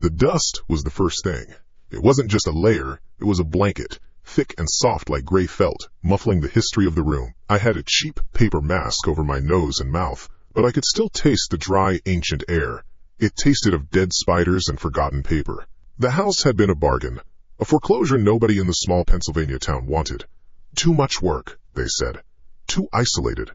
The dust was the first thing. It wasn't just a layer, it was a blanket, thick and soft like gray felt, muffling the history of the room. I had a cheap paper mask over my nose and mouth, but I could still taste the dry, ancient air. It tasted of dead spiders and forgotten paper. The house had been a bargain, a foreclosure nobody in the small Pennsylvania town wanted. Too much work, they said. Too isolated.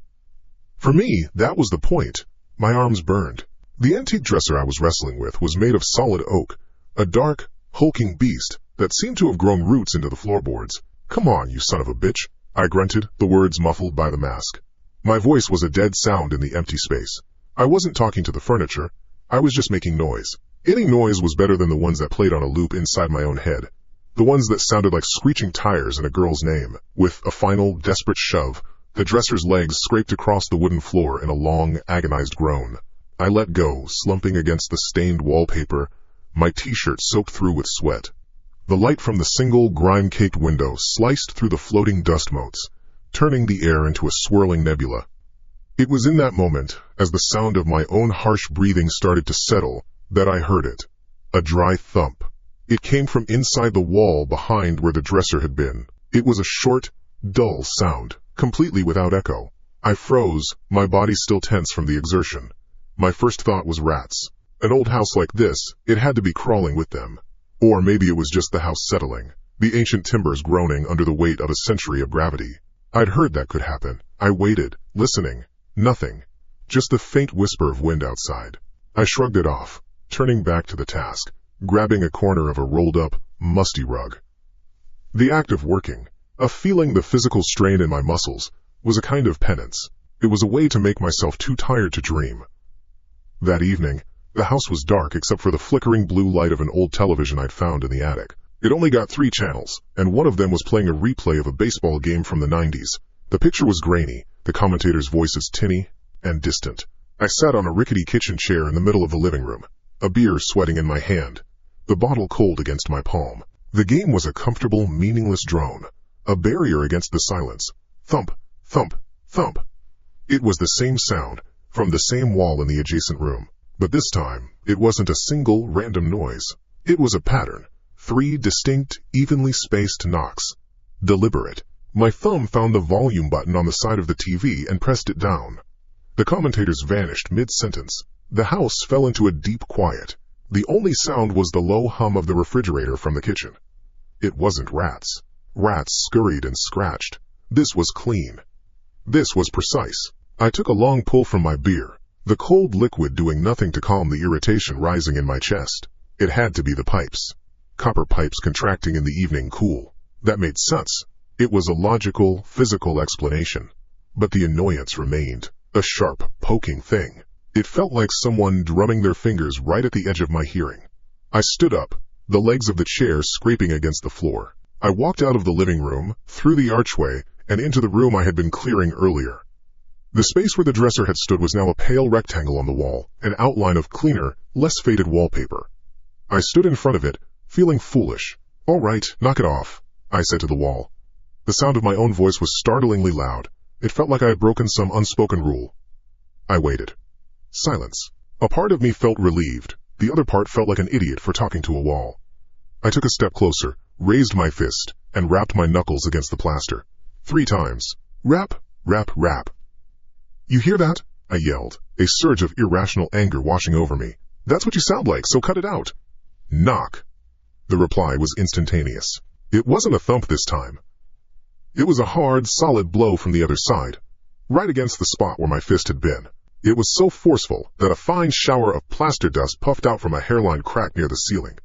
For me, that was the point. My arms burned. The antique dresser I was wrestling with was made of solid oak, a dark, hulking beast that seemed to have grown roots into the floorboards. "Come on, you son of a bitch," I grunted, the words muffled by the mask. My voice was a dead sound in the empty space. I wasn't talking to the furniture. I was just making noise. Any noise was better than the ones that played on a loop inside my own head. The ones that sounded like screeching tires and a girl's name. With a final, desperate shove, the dresser's legs scraped across the wooden floor in a long, agonized groan. I let go, slumping against the stained wallpaper, my t-shirt soaked through with sweat. The light from the single, grime-caked window sliced through the floating dust motes, turning the air into a swirling nebula. It was in that moment, as the sound of my own harsh breathing started to settle, that I heard it. A dry thump. It came from inside the wall behind where the dresser had been. It was a short, dull sound, completely without echo. I froze, my body still tense from the exertion. My first thought was rats. An old house like this, it had to be crawling with them. Or maybe it was just the house settling, the ancient timbers groaning under the weight of a century of gravity. I'd heard that could happen. I waited, listening. Nothing. Just the faint whisper of wind outside. I shrugged it off, turning back to the task, grabbing a corner of a rolled-up, musty rug. The act of working, of feeling the physical strain in my muscles, was a kind of penance. It was a way to make myself too tired to dream. That evening, the house was dark except for the flickering blue light of an old television I'd found in the attic. It only got 3 channels, and one of them was playing a replay of a baseball game from the 90s. The picture was grainy, the commentator's voices tinny and distant. I sat on a rickety kitchen chair in the middle of the living room, a beer sweating in my hand, the bottle cold against my palm. The game was a comfortable, meaningless drone, a barrier against the silence. Thump, thump, thump. It was the same sound, from the same wall in the adjacent room. But this time, it wasn't a single, random noise. It was a pattern. 3 distinct, evenly spaced knocks. Deliberate. My thumb found the volume button on the side of the TV and pressed it down. The commentators vanished mid-sentence. The house fell into a deep quiet. The only sound was the low hum of the refrigerator from the kitchen. It wasn't rats. Rats scurried and scratched. This was clean. This was precise. I took a long pull from my beer, the cold liquid doing nothing to calm the irritation rising in my chest. It had to be the pipes. Copper pipes contracting in the evening cool. That made sense. It was a logical, physical explanation. But the annoyance remained, a sharp, poking thing. It felt like someone drumming their fingers right at the edge of my hearing. I stood up, the legs of the chair scraping against the floor. I walked out of the living room, through the archway, and into the room I had been clearing earlier. The space where the dresser had stood was now a pale rectangle on the wall, an outline of cleaner, less faded wallpaper. I stood in front of it, feeling foolish. "All right, knock it off," I said to the wall. The sound of my own voice was startlingly loud. It felt like I had broken some unspoken rule. I waited. Silence. A part of me felt relieved. The other part felt like an idiot for talking to a wall. I took a step closer, raised my fist, and rapped my knuckles against the plaster. 3 times. Rap, rap, rap. "You hear that?" I yelled, a surge of irrational anger washing over me. "That's what you sound like, so cut it out." "Knock." The reply was instantaneous. It wasn't a thump this time. It was a hard, solid blow from the other side, right against the spot where my fist had been. It was so forceful that a fine shower of plaster dust puffed out from a hairline crack near the ceiling.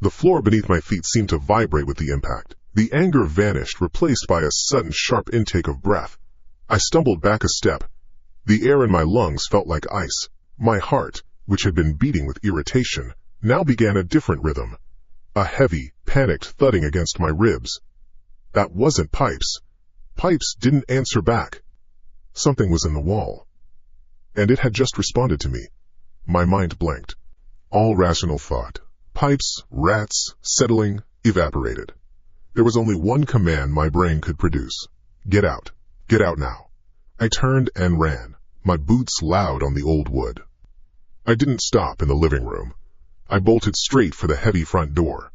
The floor beneath my feet seemed to vibrate with the impact. The anger vanished, replaced by a sudden sharp intake of breath. I stumbled back a step. The air in my lungs felt like ice. My heart, which had been beating with irritation, now began a different rhythm. A heavy, panicked thudding against my ribs. That wasn't pipes. Pipes didn't answer back. Something was in the wall. And it had just responded to me. My mind blanked. All rational thought, pipes, rats, settling, evaporated. There was only one command my brain could produce. Get out. Get out now. I turned and ran, my boots loud on the old wood. I didn't stop in the living room. I bolted straight for the heavy front door.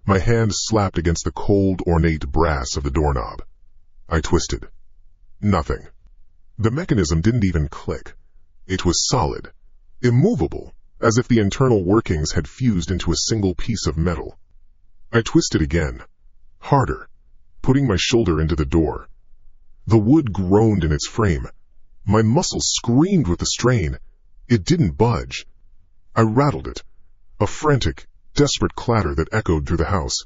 My hand slapped against the cold, ornate brass of the doorknob. I twisted. Nothing. The mechanism didn't even click. It was solid, immovable, as if the internal workings had fused into a single piece of metal. I twisted again, harder, putting my shoulder into the door. The wood groaned in its frame. My muscles screamed with the strain. It didn't budge. I rattled it, a frantic, desperate clatter that echoed through the house.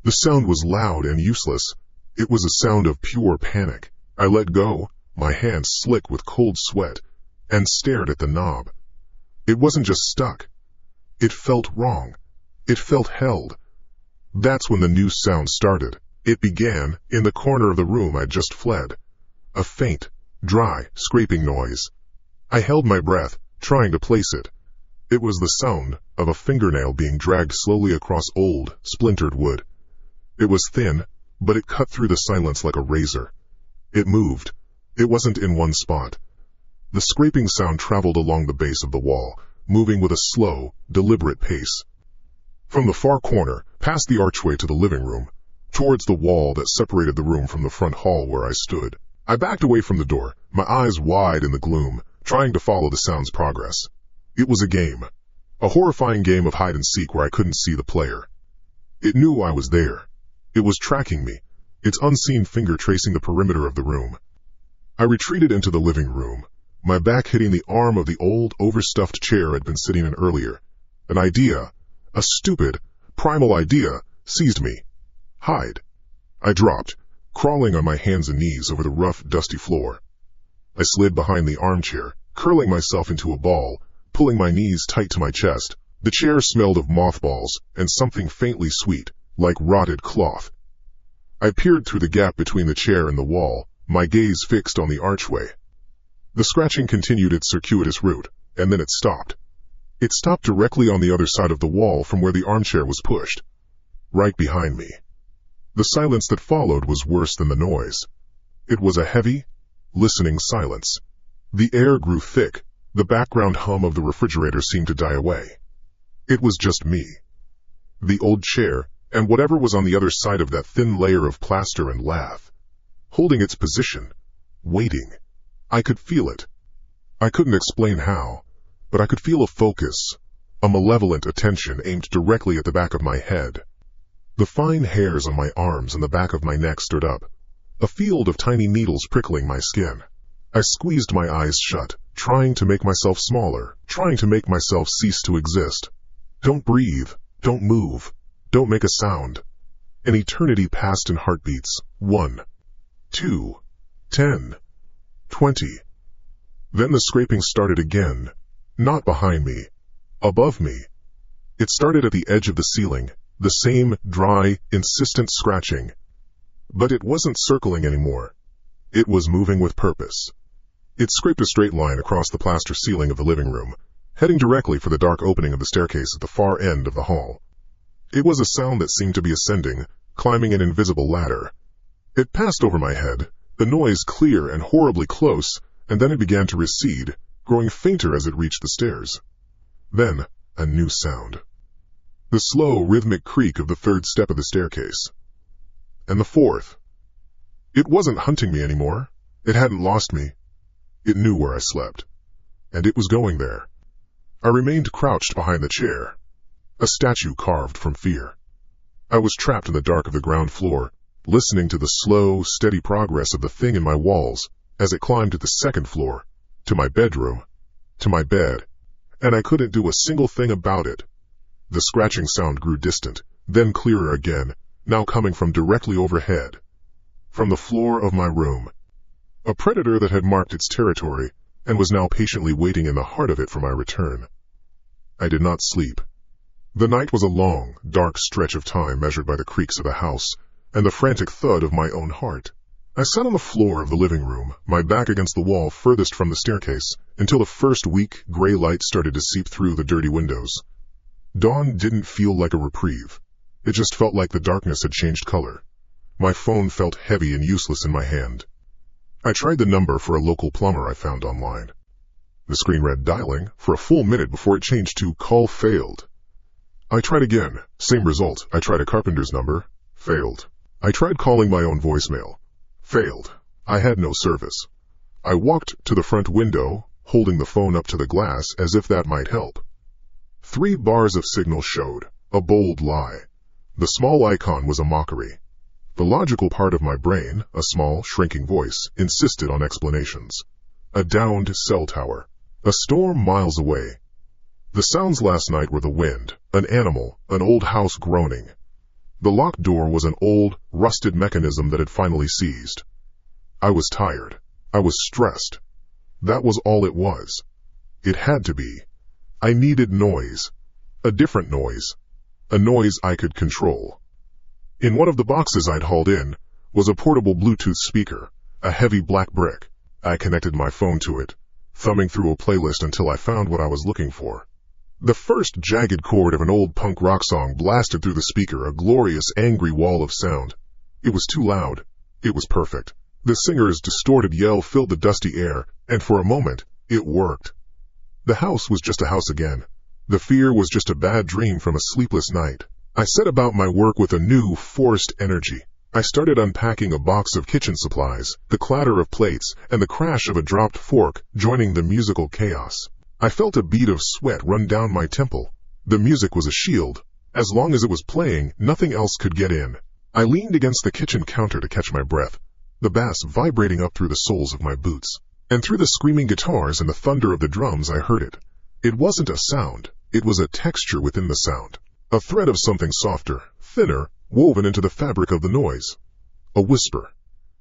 The sound was loud and useless. It was a sound of pure panic. I let go, my hands slick with cold sweat, and stared at the knob. It wasn't just stuck. It felt wrong. It felt held. That's when the new sound started. It began in the corner of the room I'd just fled. A faint, dry, scraping noise. I held my breath, trying to place it. It was the sound of a fingernail being dragged slowly across old, splintered wood. It was thin, but it cut through the silence like a razor. It moved. It wasn't in one spot. The scraping sound traveled along the base of the wall, moving with a slow, deliberate pace. From the far corner, past the archway to the living room, towards the wall that separated the room from the front hall where I stood. I backed away from the door, my eyes wide in the gloom, trying to follow the sound's progress. It was a game. A horrifying game of hide and seek where I couldn't see the player. It knew I was there. It was tracking me, its unseen finger tracing the perimeter of the room. I retreated into the living room, my back hitting the arm of the old, overstuffed chair I'd been sitting in earlier. An idea, a stupid, primal idea, seized me. Hide. I dropped, crawling on my hands and knees over the rough, dusty floor. I slid behind the armchair, curling myself into a ball, pulling my knees tight to my chest. The chair smelled of mothballs and something faintly sweet, like rotted cloth. I peered through the gap between the chair and the wall, my gaze fixed on the archway. The scratching continued its circuitous route, and then it stopped. It stopped directly on the other side of the wall from where the armchair was pushed. Right behind me. The silence that followed was worse than the noise. It was a heavy, listening silence. The air grew thick, the background hum of the refrigerator seemed to die away. It was just me. The old chair, and whatever was on the other side of that thin layer of plaster and lath. Holding its position, waiting. I could feel it. I couldn't explain how, but I could feel a focus, a malevolent attention aimed directly at the back of my head. The fine hairs on my arms and the back of my neck stood up, a field of tiny needles prickling my skin. I squeezed my eyes shut, trying to make myself smaller, trying to make myself cease to exist. Don't breathe, don't move, don't make a sound. An eternity passed in heartbeats. 1, 2, 10, 20. Then the scraping started again, not behind me, above me. It started at the edge of the ceiling, the same dry, insistent scratching. But it wasn't circling anymore. It was moving with purpose. It scraped a straight line across the plaster ceiling of the living room, heading directly for the dark opening of the staircase at the far end of the hall. It was a sound that seemed to be ascending, climbing an invisible ladder. It passed over my head, the noise clear and horribly close, and then it began to recede, growing fainter as it reached the stairs. Then, a new sound. The slow, rhythmic creak of the third step of the staircase. And the fourth. It wasn't hunting me anymore. It hadn't lost me. It knew where I slept. And it was going there. I remained crouched behind the chair, a statue carved from fear. I was trapped in the dark of the ground floor, listening to the slow, steady progress of the thing in my walls as it climbed to the second floor, to my bedroom, to my bed, and I couldn't do a single thing about it. The scratching sound grew distant, then clearer again, now coming from directly overhead, from the floor of my room. A predator that had marked its territory and was now patiently waiting in the heart of it for my return. I did not sleep. The night was a long, dark stretch of time measured by the creaks of the house and the frantic thud of my own heart. I sat on the floor of the living room, my back against the wall furthest from the staircase, until the first weak, gray light started to seep through the dirty windows. Dawn didn't feel like a reprieve. It just felt like the darkness had changed color. My phone felt heavy and useless in my hand. I tried the number for a local plumber I found online. The screen read dialing for a full minute before it changed to call failed. I tried again. Same result. I tried a carpenter's number. Failed. I tried calling my own voicemail. Failed. I had no service. I walked to the front window, holding the phone up to the glass as if that might help. 3 bars of signal showed. A bold lie. The small icon was a mockery. The logical part of my brain, a small, shrinking voice, insisted on explanations. A downed cell tower. A storm miles away. The sounds last night were the wind, an animal, an old house groaning. The locked door was an old, rusted mechanism that had finally seized. I was tired. I was stressed. That was all it was. It had to be. I needed noise. A different noise. A noise I could control. In one of the boxes I'd hauled in was a portable Bluetooth speaker, a heavy black brick. I connected my phone to it, thumbing through a playlist until I found what I was looking for. The first jagged chord of an old punk rock song blasted through the speaker, a glorious, angry wall of sound. It was too loud. It was perfect. The singer's distorted yell filled the dusty air, and for a moment, it worked. The house was just a house again. The fear was just a bad dream from a sleepless night. I set about my work with a new, forced energy. I started unpacking a box of kitchen supplies, the clatter of plates, and the crash of a dropped fork joining the musical chaos. I felt a bead of sweat run down my temple. The music was a shield. As long as it was playing, nothing else could get in. I leaned against the kitchen counter to catch my breath, the bass vibrating up through the soles of my boots. And through the screaming guitars and the thunder of the drums I heard it. It wasn't a sound, it was a texture within the sound. A thread of something softer, thinner, woven into the fabric of the noise. A whisper.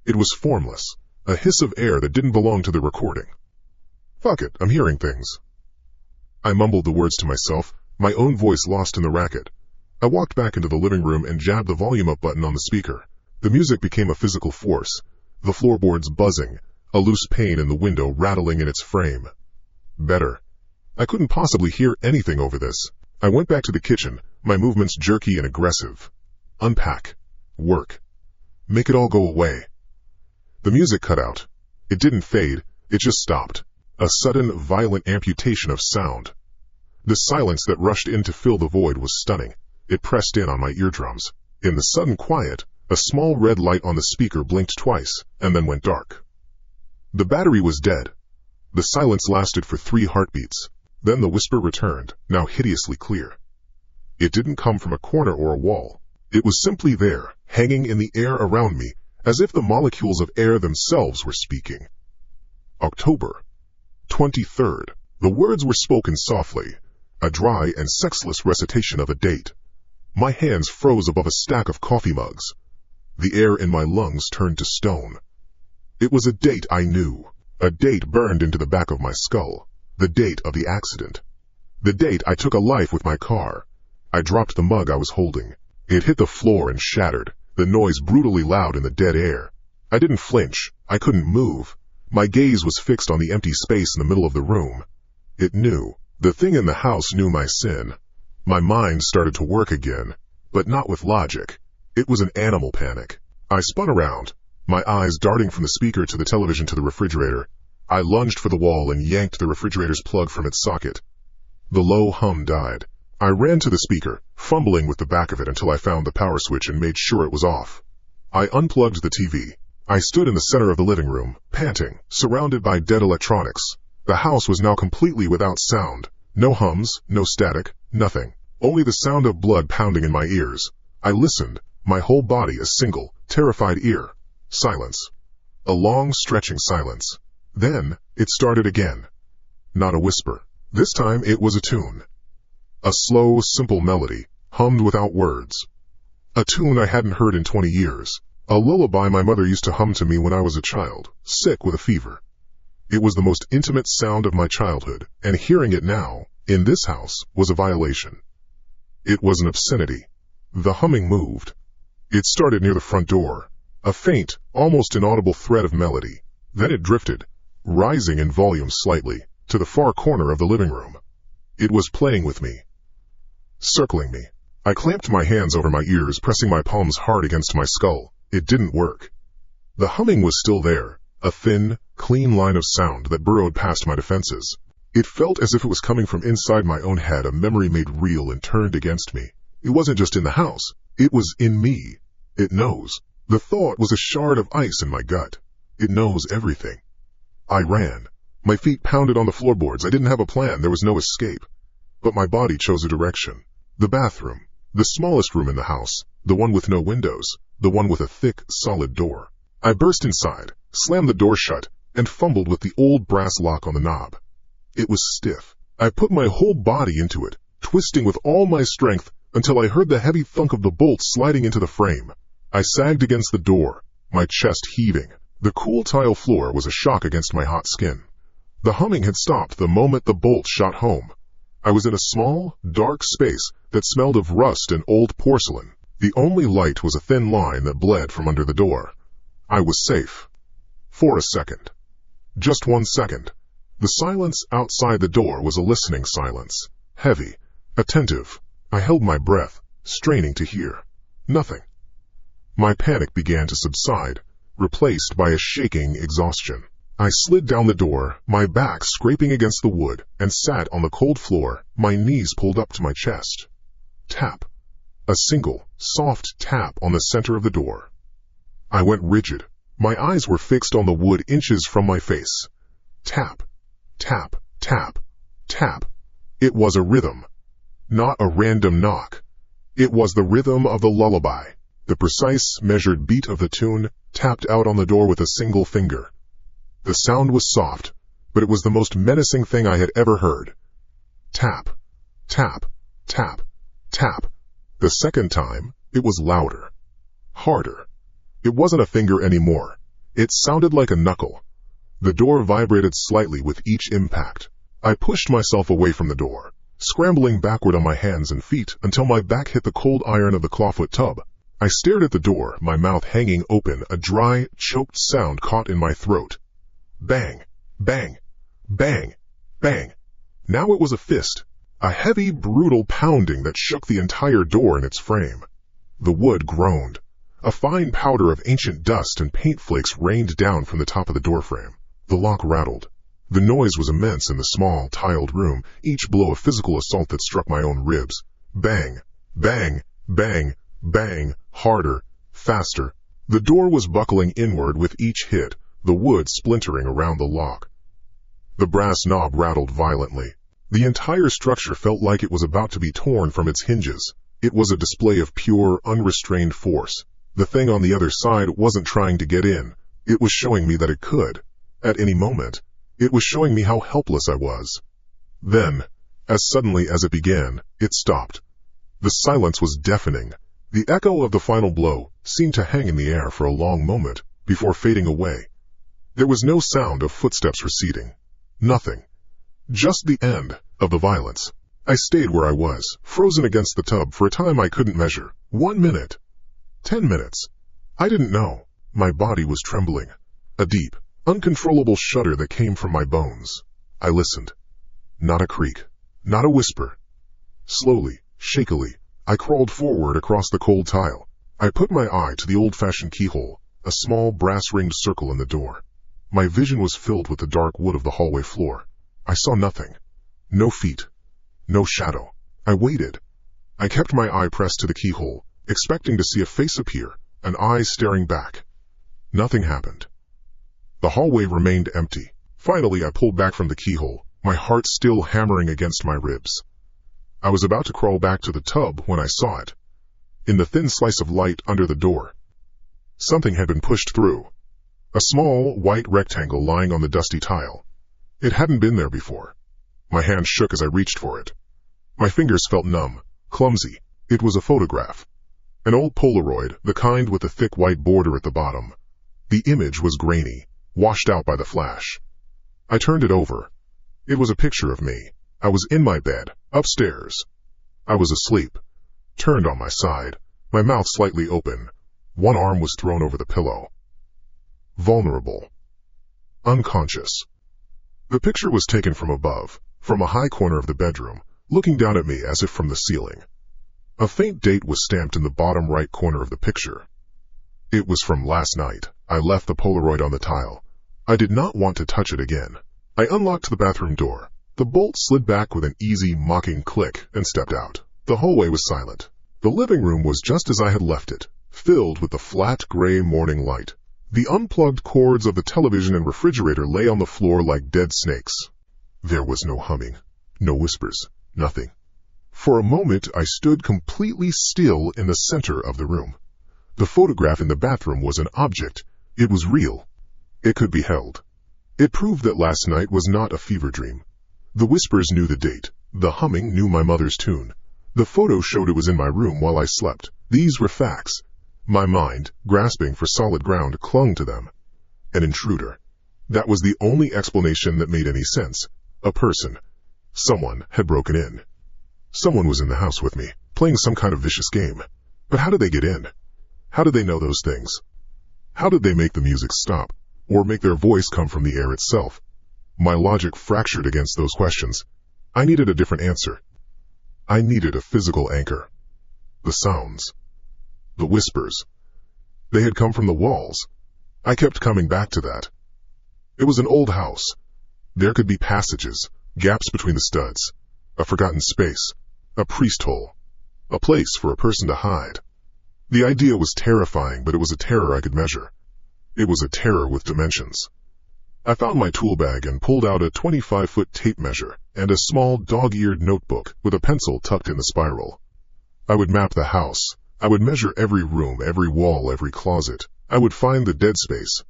It was formless, a hiss of air that didn't belong to the recording. Fuck it, I'm hearing things. I mumbled the words to myself, my own voice lost in the racket. I walked back into the living room and jabbed the volume up button on the speaker. The music became a physical force, the floorboards buzzing, a loose pane in the window rattling in its frame. Better. I couldn't possibly hear anything over this. I went back to the kitchen, my movements jerky and aggressive. Unpack. Work. Make it all go away. The music cut out. It didn't fade, it just stopped. A sudden, violent amputation of sound. The silence that rushed in to fill the void was stunning. It pressed in on my eardrums. In the sudden quiet, a small red light on the speaker blinked twice, and then went dark. The battery was dead. The silence lasted for 3 heartbeats. Then the whisper returned, now hideously clear. It didn't come from a corner or a wall. It was simply there, hanging in the air around me, as if the molecules of air themselves were speaking. October 23rd. The words were spoken softly, a dry and sexless recitation of a date. My hands froze above a stack of coffee mugs. The air in my lungs turned to stone. It was a date I knew, a date burned into the back of my skull, the date of the accident. The date I took a life with my car. I dropped the mug I was holding. It hit the floor and shattered, the noise brutally loud in the dead air. I didn't flinch. I couldn't move. My gaze was fixed on the empty space in the middle of the room. It knew. The thing in the house knew my sin. My mind started to work again, but not with logic. It was an animal panic. I spun around, my eyes darting from the speaker to the television to the refrigerator. I lunged for the wall and yanked the refrigerator's plug from its socket. The low hum died. I ran to the speaker, fumbling with the back of it until I found the power switch and made sure it was off. I unplugged the TV. I stood in the center of the living room, panting, surrounded by dead electronics. The house was now completely without sound. No hums, no static, nothing. Only the sound of blood pounding in my ears. I listened, my whole body a single, terrified ear. Silence. A long, stretching silence. Then, it started again. Not a whisper. This time it was a tune. A slow, simple melody, hummed without words. A tune I hadn't heard in 20 years. A lullaby my mother used to hum to me when I was a child, sick with a fever. It was the most intimate sound of my childhood, and hearing it now, in this house, was a violation. It was an obscenity. The humming moved. It started near the front door, a faint, almost inaudible thread of melody. Then it drifted, rising in volume slightly, to the far corner of the living room. It was playing with me, circling me. I clamped my hands over my ears, pressing my palms hard against my skull. It didn't work. The humming was still there, a thin, clean line of sound that burrowed past my defenses. It felt as if it was coming from inside my own head, a memory made real and turned against me. It wasn't just in the house. It was in me. It knows. The thought was a shard of ice in my gut. It knows everything. I ran. My feet pounded on the floorboards. I didn't have a plan. There was no escape. But my body chose a direction. The bathroom. The smallest room in the house. The one with no windows. The one with a thick, solid door. I burst inside, slammed the door shut, and fumbled with the old brass lock on the knob. It was stiff. I put my whole body into it, twisting with all my strength until I heard the heavy thunk of the bolt sliding into the frame. I sagged against the door, my chest heaving. The cool tile floor was a shock against my hot skin. The humming had stopped the moment the bolt shot home. I was in a small, dark space that smelled of rust and old porcelain. The only light was a thin line that bled from under the door. I was safe. For a second. Just 1 second. The silence outside the door was a listening silence. Heavy. Attentive. I held my breath, straining to hear. Nothing. My panic began to subside, replaced by a shaking exhaustion. I slid down the door, my back scraping against the wood, and sat on the cold floor, my knees pulled up to my chest. Tap. A single, soft tap on the center of the door. I went rigid. My eyes were fixed on the wood inches from my face. Tap. Tap, tap, tap. It was a rhythm. Not a random knock. It was the rhythm of the lullaby. The precise, measured beat of the tune, tapped out on the door with a single finger. The sound was soft, but it was the most menacing thing I had ever heard. Tap, tap, tap, tap. The second time, it was louder. Harder. It wasn't a finger anymore. It sounded like a knuckle. The door vibrated slightly with each impact. I pushed myself away from the door, scrambling backward on my hands and feet until my back hit the cold iron of the clawfoot tub. I stared at the door, my mouth hanging open, a dry, choked sound caught in my throat. Bang, bang, bang, bang. Now it was a fist, a heavy, brutal pounding that shook the entire door in its frame. The wood groaned. A fine powder of ancient dust and paint flakes rained down from the top of the doorframe. The lock rattled. The noise was immense in the small, tiled room, each blow a physical assault that struck my own ribs. Bang, bang, bang, bang, harder, faster. The door was buckling inward with each hit, the wood splintering around the lock. The brass knob rattled violently. The entire structure felt like it was about to be torn from its hinges. It was a display of pure, unrestrained force. The thing on the other side wasn't trying to get in. It was showing me that it could. At any moment, it was showing me how helpless I was. Then, as suddenly as it began, it stopped. The silence was deafening. The echo of the final blow seemed to hang in the air for a long moment before fading away. There was no sound of footsteps receding. Nothing. Just the end of the violence. I stayed where I was, frozen against the tub for a time I couldn't measure. 1 minute. 10 minutes. I didn't know. My body was trembling. A deep, uncontrollable shudder that came from my bones. I listened. Not a creak. Not a whisper. Slowly, shakily, I crawled forward across the cold tile. I put my eye to the old-fashioned keyhole, a small brass-ringed circle in the door. My vision was filled with the dark wood of the hallway floor. I saw nothing. No feet. No shadow. I waited. I kept my eye pressed to the keyhole, expecting to see a face appear, an eye staring back. Nothing happened. The hallway remained empty. Finally, I pulled back from the keyhole, my heart still hammering against my ribs. I was about to crawl back to the tub when I saw it. In the thin slice of light under the door, something had been pushed through. A small, white rectangle lying on the dusty tile. It hadn't been there before. My hand shook as I reached for it. My fingers felt numb, clumsy. It was a photograph. An old Polaroid, the kind with the thick white border at the bottom. The image was grainy, washed out by the flash. I turned it over. It was a picture of me. I was in my bed, upstairs. I was asleep, turned on my side, my mouth slightly open. One arm was thrown over the pillow. Vulnerable. Unconscious. The picture was taken from above, from a high corner of the bedroom, looking down at me as if from the ceiling. A faint date was stamped in the bottom right corner of the picture. It was from last night. I left the Polaroid on the tile. I did not want to touch it again. I unlocked the bathroom door. The bolt slid back with an easy, mocking click and stepped out. The hallway was silent. The living room was just as I had left it, filled with the flat, gray morning light. The unplugged cords of the television and refrigerator lay on the floor like dead snakes. There was no humming, no whispers, nothing. For a moment, I stood completely still in the center of the room. The photograph in the bathroom was an object. It was real. It could be held. It proved that last night was not a fever dream. The whispers knew the date. The humming knew my mother's tune. The photo showed it was in my room while I slept. These were facts. My mind, grasping for solid ground, clung to them. An intruder. That was the only explanation that made any sense. A person. Someone had broken in. Someone was in the house with me, playing some kind of vicious game. But how did they get in? How did they know those things? How did they make the music stop, or make their voice come from the air itself? My logic fractured against those questions. I needed a different answer. I needed a physical anchor. The sounds. The whispers. They had come from the walls. I kept coming back to that. It was an old house. There could be passages, gaps between the studs, a forgotten space, a priest hole, a place for a person to hide. The idea was terrifying, but it was a terror I could measure. It was a terror with dimensions. I found my tool bag and pulled out a 25-foot tape measure and a small dog-eared notebook with a pencil tucked in the spiral. I would map the house. I would measure every room, every wall, every closet. I would find the dead space.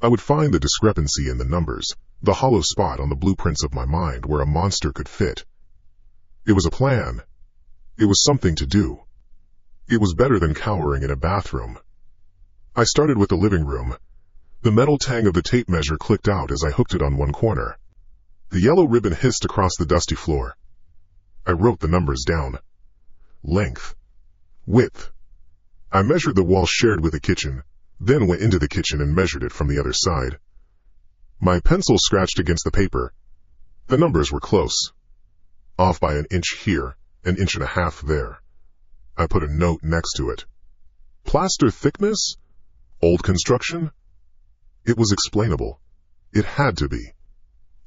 I would find the discrepancy in the numbers, the hollow spot on the blueprints of my mind where a monster could fit. It was a plan. It was something to do. It was better than cowering in a bathroom. I started with the living room. The metal tang of the tape measure clicked out as I hooked it on one corner. The yellow ribbon hissed across the dusty floor. I wrote the numbers down. Length. Width. I measured the wall shared with the kitchen, then went into the kitchen and measured it from the other side. My pencil scratched against the paper. The numbers were close. Off by an inch here, an inch and a half there. I put a note next to it. Plaster thickness? Old construction? It was explainable. It had to be.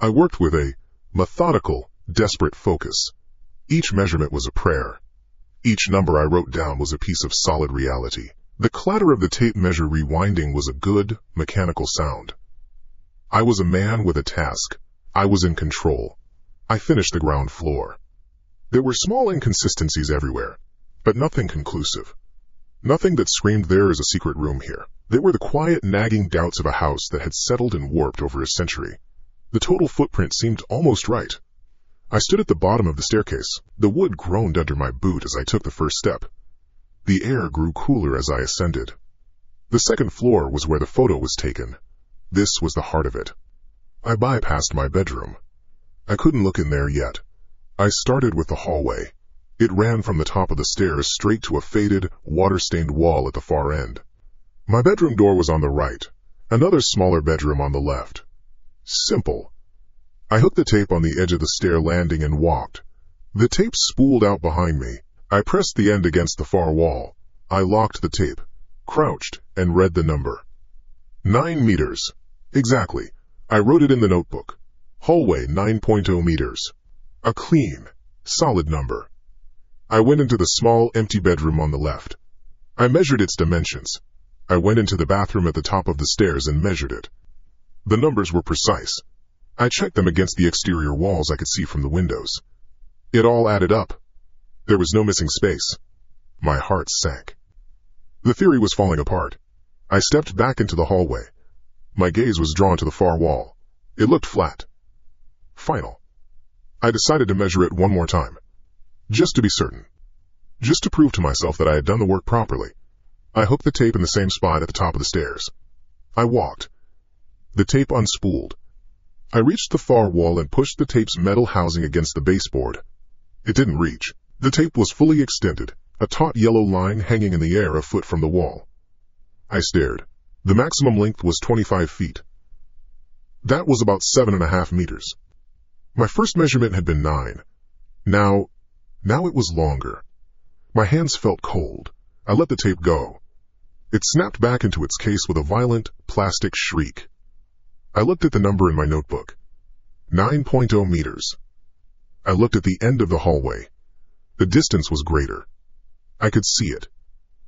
I worked with a methodical, desperate focus. Each measurement was a prayer. Each number I wrote down was a piece of solid reality. The clatter of the tape measure rewinding was a good, mechanical sound. I was a man with a task. I was in control. I finished the ground floor. There were small inconsistencies everywhere, but nothing conclusive. Nothing that screamed there is a secret room here. They were the quiet, nagging doubts of a house that had settled and warped over a century. The total footprint seemed almost right. I stood at the bottom of the staircase. The wood groaned under my boot as I took the first step. The air grew cooler as I ascended. The second floor was where the photo was taken. This was the heart of it. I bypassed my bedroom. I couldn't look in there yet. I started with the hallway. It ran from the top of the stairs straight to a faded, water-stained wall at the far end. My bedroom door was on the right, another smaller bedroom on the left. Simple. I hooked the tape on the edge of the stair landing and walked. The tape spooled out behind me. I pressed the end against the far wall. I locked the tape, crouched, and read the number. 9 meters. Exactly. I wrote it in the notebook. Hallway 9.0 meters. A clean, solid number. I went into the small, empty bedroom on the left. I measured its dimensions. I went into the bathroom at the top of the stairs and measured it. The numbers were precise. I checked them against the exterior walls I could see from the windows. It all added up. There was no missing space. My heart sank. The theory was falling apart. I stepped back into the hallway. My gaze was drawn to the far wall. It looked flat. Final. I decided to measure it one more time. Just to be certain. Just to prove to myself that I had done the work properly. I hooked the tape in the same spot at the top of the stairs. I walked. The tape unspooled. I reached the far wall and pushed the tape's metal housing against the baseboard. It didn't reach. The tape was fully extended, a taut yellow line hanging in the air a foot from the wall. I stared. The maximum length was 25 feet. That was about 7.5 meters. My first measurement had been 9. Now it was longer. My hands felt cold. I let the tape go. It snapped back into its case with a violent, plastic shriek. I looked at the number in my notebook. 9.0 meters. I looked at the end of the hallway. The distance was greater. I could see it.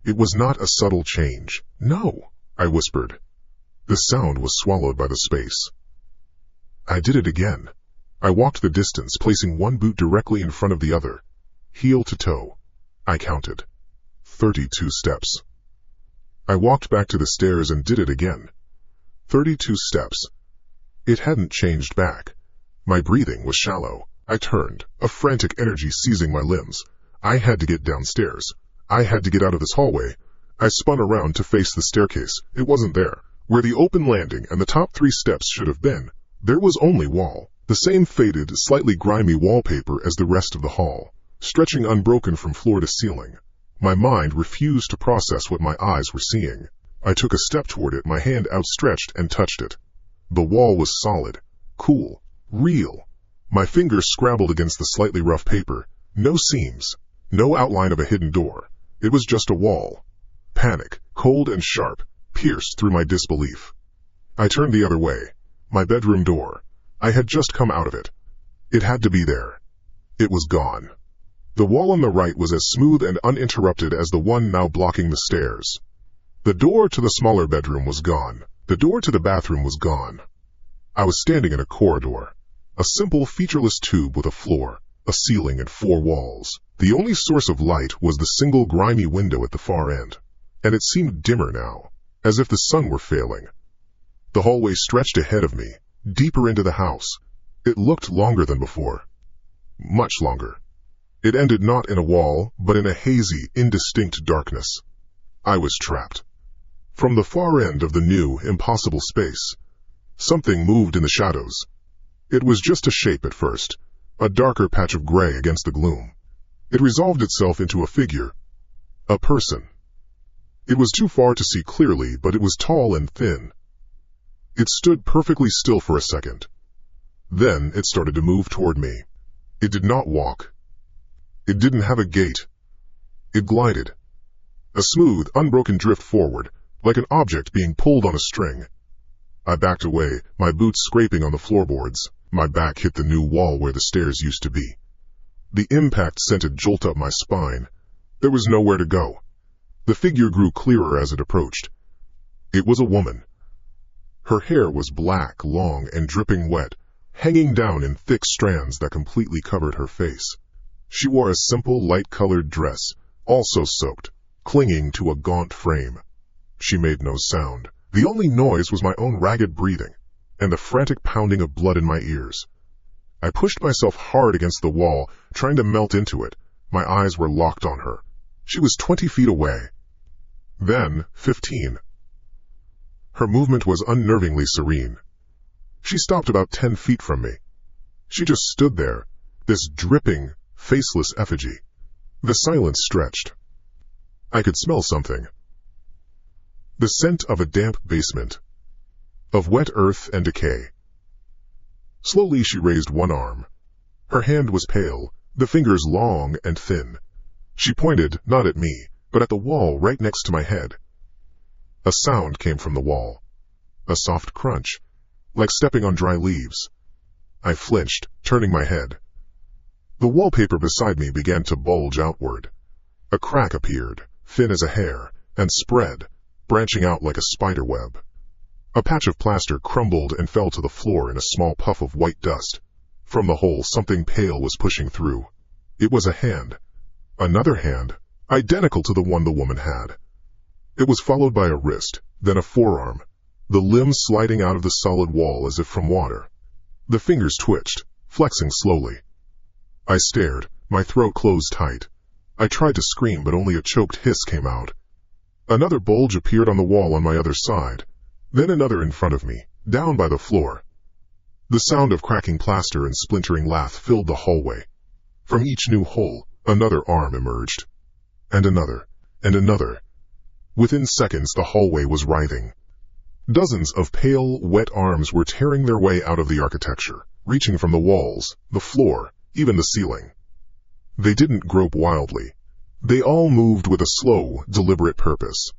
It was not a subtle change. No, I whispered. The sound was swallowed by the space. I did it again. I walked the distance, placing one boot directly in front of the other, heel to toe. I counted. 32 steps. I walked back to the stairs and did it again. 32 steps. It hadn't changed back. My breathing was shallow. I turned, a frantic energy seizing my limbs. I had to get downstairs. I had to get out of this hallway. I spun around to face the staircase. It wasn't there. Where the open landing and the top 3 steps should have been, there was only wall. The same faded, slightly grimy wallpaper as the rest of the hall, stretching unbroken from floor to ceiling. My mind refused to process what my eyes were seeing. I took a step toward it, my hand outstretched, and touched it. The wall was solid, cool, real. My fingers scrabbled against the slightly rough paper. No seams, no outline of a hidden door. It was just a wall. Panic, cold and sharp, pierced through my disbelief. I turned the other way. My bedroom door. I had just come out of it. It had to be there. It was gone. The wall on the right was as smooth and uninterrupted as the one now blocking the stairs. The door to the smaller bedroom was gone. The door to the bathroom was gone. I was standing in a corridor. A simple, featureless tube with a floor, a ceiling, and 4 walls. The only source of light was the single grimy window at the far end, and it seemed dimmer now, as if the sun were failing. The hallway stretched ahead of me, deeper into the house. It looked longer than before. Much longer. It ended not in a wall, but in a hazy, indistinct darkness. I was trapped. From the far end of the new, impossible space, something moved in the shadows. It was just a shape at first, a darker patch of gray against the gloom. It resolved itself into a figure, a person. It was too far to see clearly, but it was tall and thin. It stood perfectly still for a second. Then it started to move toward me. It did not walk. It didn't have a gait. It glided. A smooth, unbroken drift forward, like an object being pulled on a string. I backed away, my boots scraping on the floorboards. My back hit the new wall where the stairs used to be. The impact sent a jolt up my spine. There was nowhere to go. The figure grew clearer as it approached. It was a woman. Her hair was black, long, and dripping wet, hanging down in thick strands that completely covered her face. She wore a simple, light-colored dress, also soaked, clinging to a gaunt frame. She made no sound. The only noise was my own ragged breathing, and the frantic pounding of blood in my ears. I pushed myself hard against the wall, trying to melt into it. My eyes were locked on her. She was 20 feet away. Then, 15. Her movement was unnervingly serene. She stopped about 10 feet from me. She just stood there, this dripping, faceless effigy. The silence stretched. I could smell something. The scent of a damp basement, of wet earth and decay. Slowly she raised one arm. Her hand was pale, the fingers long and thin. She pointed, not at me, but at the wall right next to my head. A sound came from the wall. A soft crunch, like stepping on dry leaves. I flinched, turning my head. The wallpaper beside me began to bulge outward. A crack appeared, thin as a hair, and spread, branching out like a spider web. A patch of plaster crumbled and fell to the floor in a small puff of white dust. From the hole, something pale was pushing through. It was a hand. Another hand, identical to the one the woman had. It was followed by a wrist, then a forearm, the limbs sliding out of the solid wall as if from water. The fingers twitched, flexing slowly. I stared, my throat closed tight. I tried to scream, but only a choked hiss came out. Another bulge appeared on the wall on my other side, then another in front of me, down by the floor. The sound of cracking plaster and splintering lath filled the hallway. From each new hole, another arm emerged. And another, and another. Within seconds, the hallway was writhing. Dozens of pale, wet arms were tearing their way out of the architecture, reaching from the walls, the floor, even the ceiling. They didn't grope wildly. They all moved with a slow, deliberate purpose.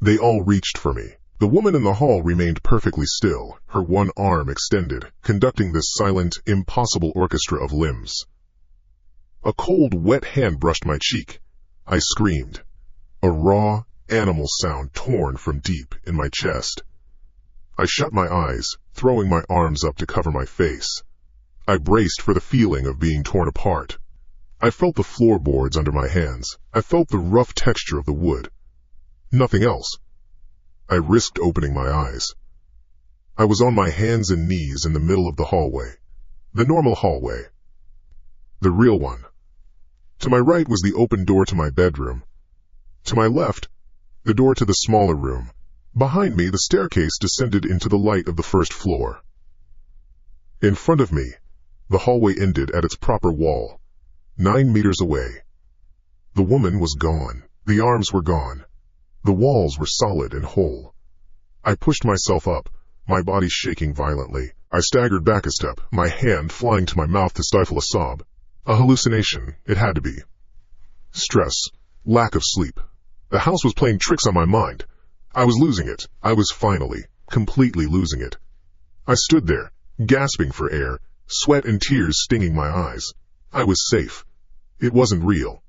They all reached for me, The woman in the hall remained perfectly still, her one arm extended, conducting this silent, impossible orchestra of limbs. A cold, wet hand brushed my cheek. I screamed. A raw, animal sound torn from deep in my chest. I shut my eyes, throwing my arms up to cover my face. I braced for the feeling of being torn apart. I felt the floorboards under my hands. I felt the rough texture of the wood. Nothing else. I risked opening my eyes. I was on my hands and knees in the middle of the hallway. The normal hallway. The real one. To my right was the open door to my bedroom. To my left, the door to the smaller room. Behind me, the staircase descended into the light of the first floor. In front of me, the hallway ended at its proper wall, 9 meters away. The woman was gone. The arms were gone. The walls were solid and whole. I pushed myself up, my body shaking violently. I staggered back a step, my hand flying to my mouth to stifle a sob. A hallucination, it had to be. Stress, lack of sleep. The house was playing tricks on my mind. I was losing it. I was finally, completely losing it. I stood there, gasping for air, sweat and tears stinging my eyes. I was safe. It wasn't real.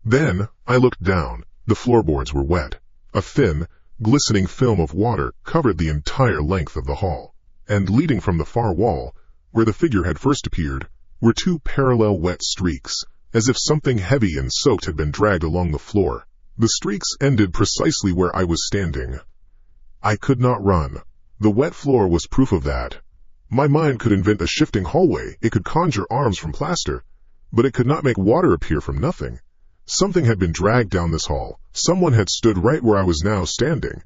Then, I looked down. The floorboards were wet. A thin, glistening film of water covered the entire length of the hall. And leading from the far wall, where the figure had first appeared, were 2 parallel wet streaks, as if something heavy and soaked had been dragged along the floor. The streaks ended precisely where I was standing. I could not run. The wet floor was proof of that. My mind could invent a shifting hallway, it could conjure arms from plaster, but it could not make water appear from nothing. Something had been dragged down this hall. Someone had stood right where I was now standing.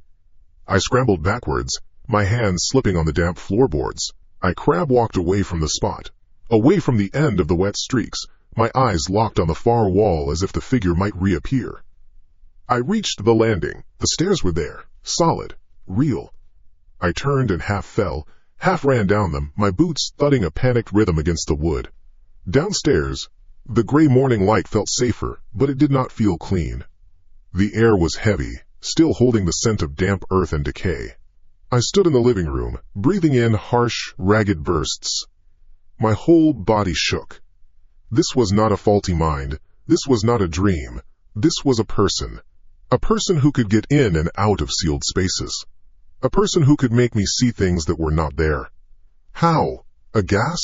I scrambled backwards, my hands slipping on the damp floorboards. I crab-walked away from the spot, away from the end of the wet streaks, my eyes locked on the far wall as if the figure might reappear. I reached the landing. The stairs were there, solid, real. I turned and half fell, half ran down them, my boots thudding a panicked rhythm against the wood. Downstairs, the gray morning light felt safer, but it did not feel clean. The air was heavy, still holding the scent of damp earth and decay. I stood in the living room, breathing in harsh, ragged bursts. My whole body shook. This was not a faulty mind. This was not a dream. This was a person. A person who could get in and out of sealed spaces. A person who could make me see things that were not there. How? A gas?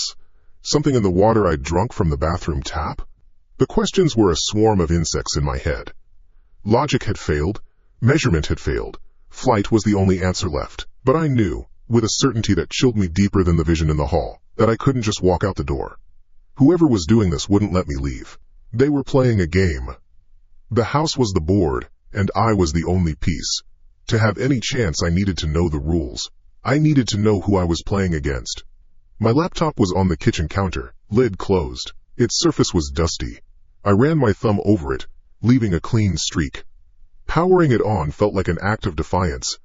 Something in the water I'd drunk from the bathroom tap? The questions were a swarm of insects in my head. Logic had failed. Measurement had failed. Flight was the only answer left. But I knew, with a certainty that chilled me deeper than the vision in the hall, that I couldn't just walk out the door. Whoever was doing this wouldn't let me leave. They were playing a game. The house was the board, and I was the only piece. To have any chance, I needed to know the rules. I needed to know who I was playing against. My laptop was on the kitchen counter, lid closed. Its surface was dusty. I ran my thumb over it, leaving a clean streak. Powering it on felt like an act of defiance.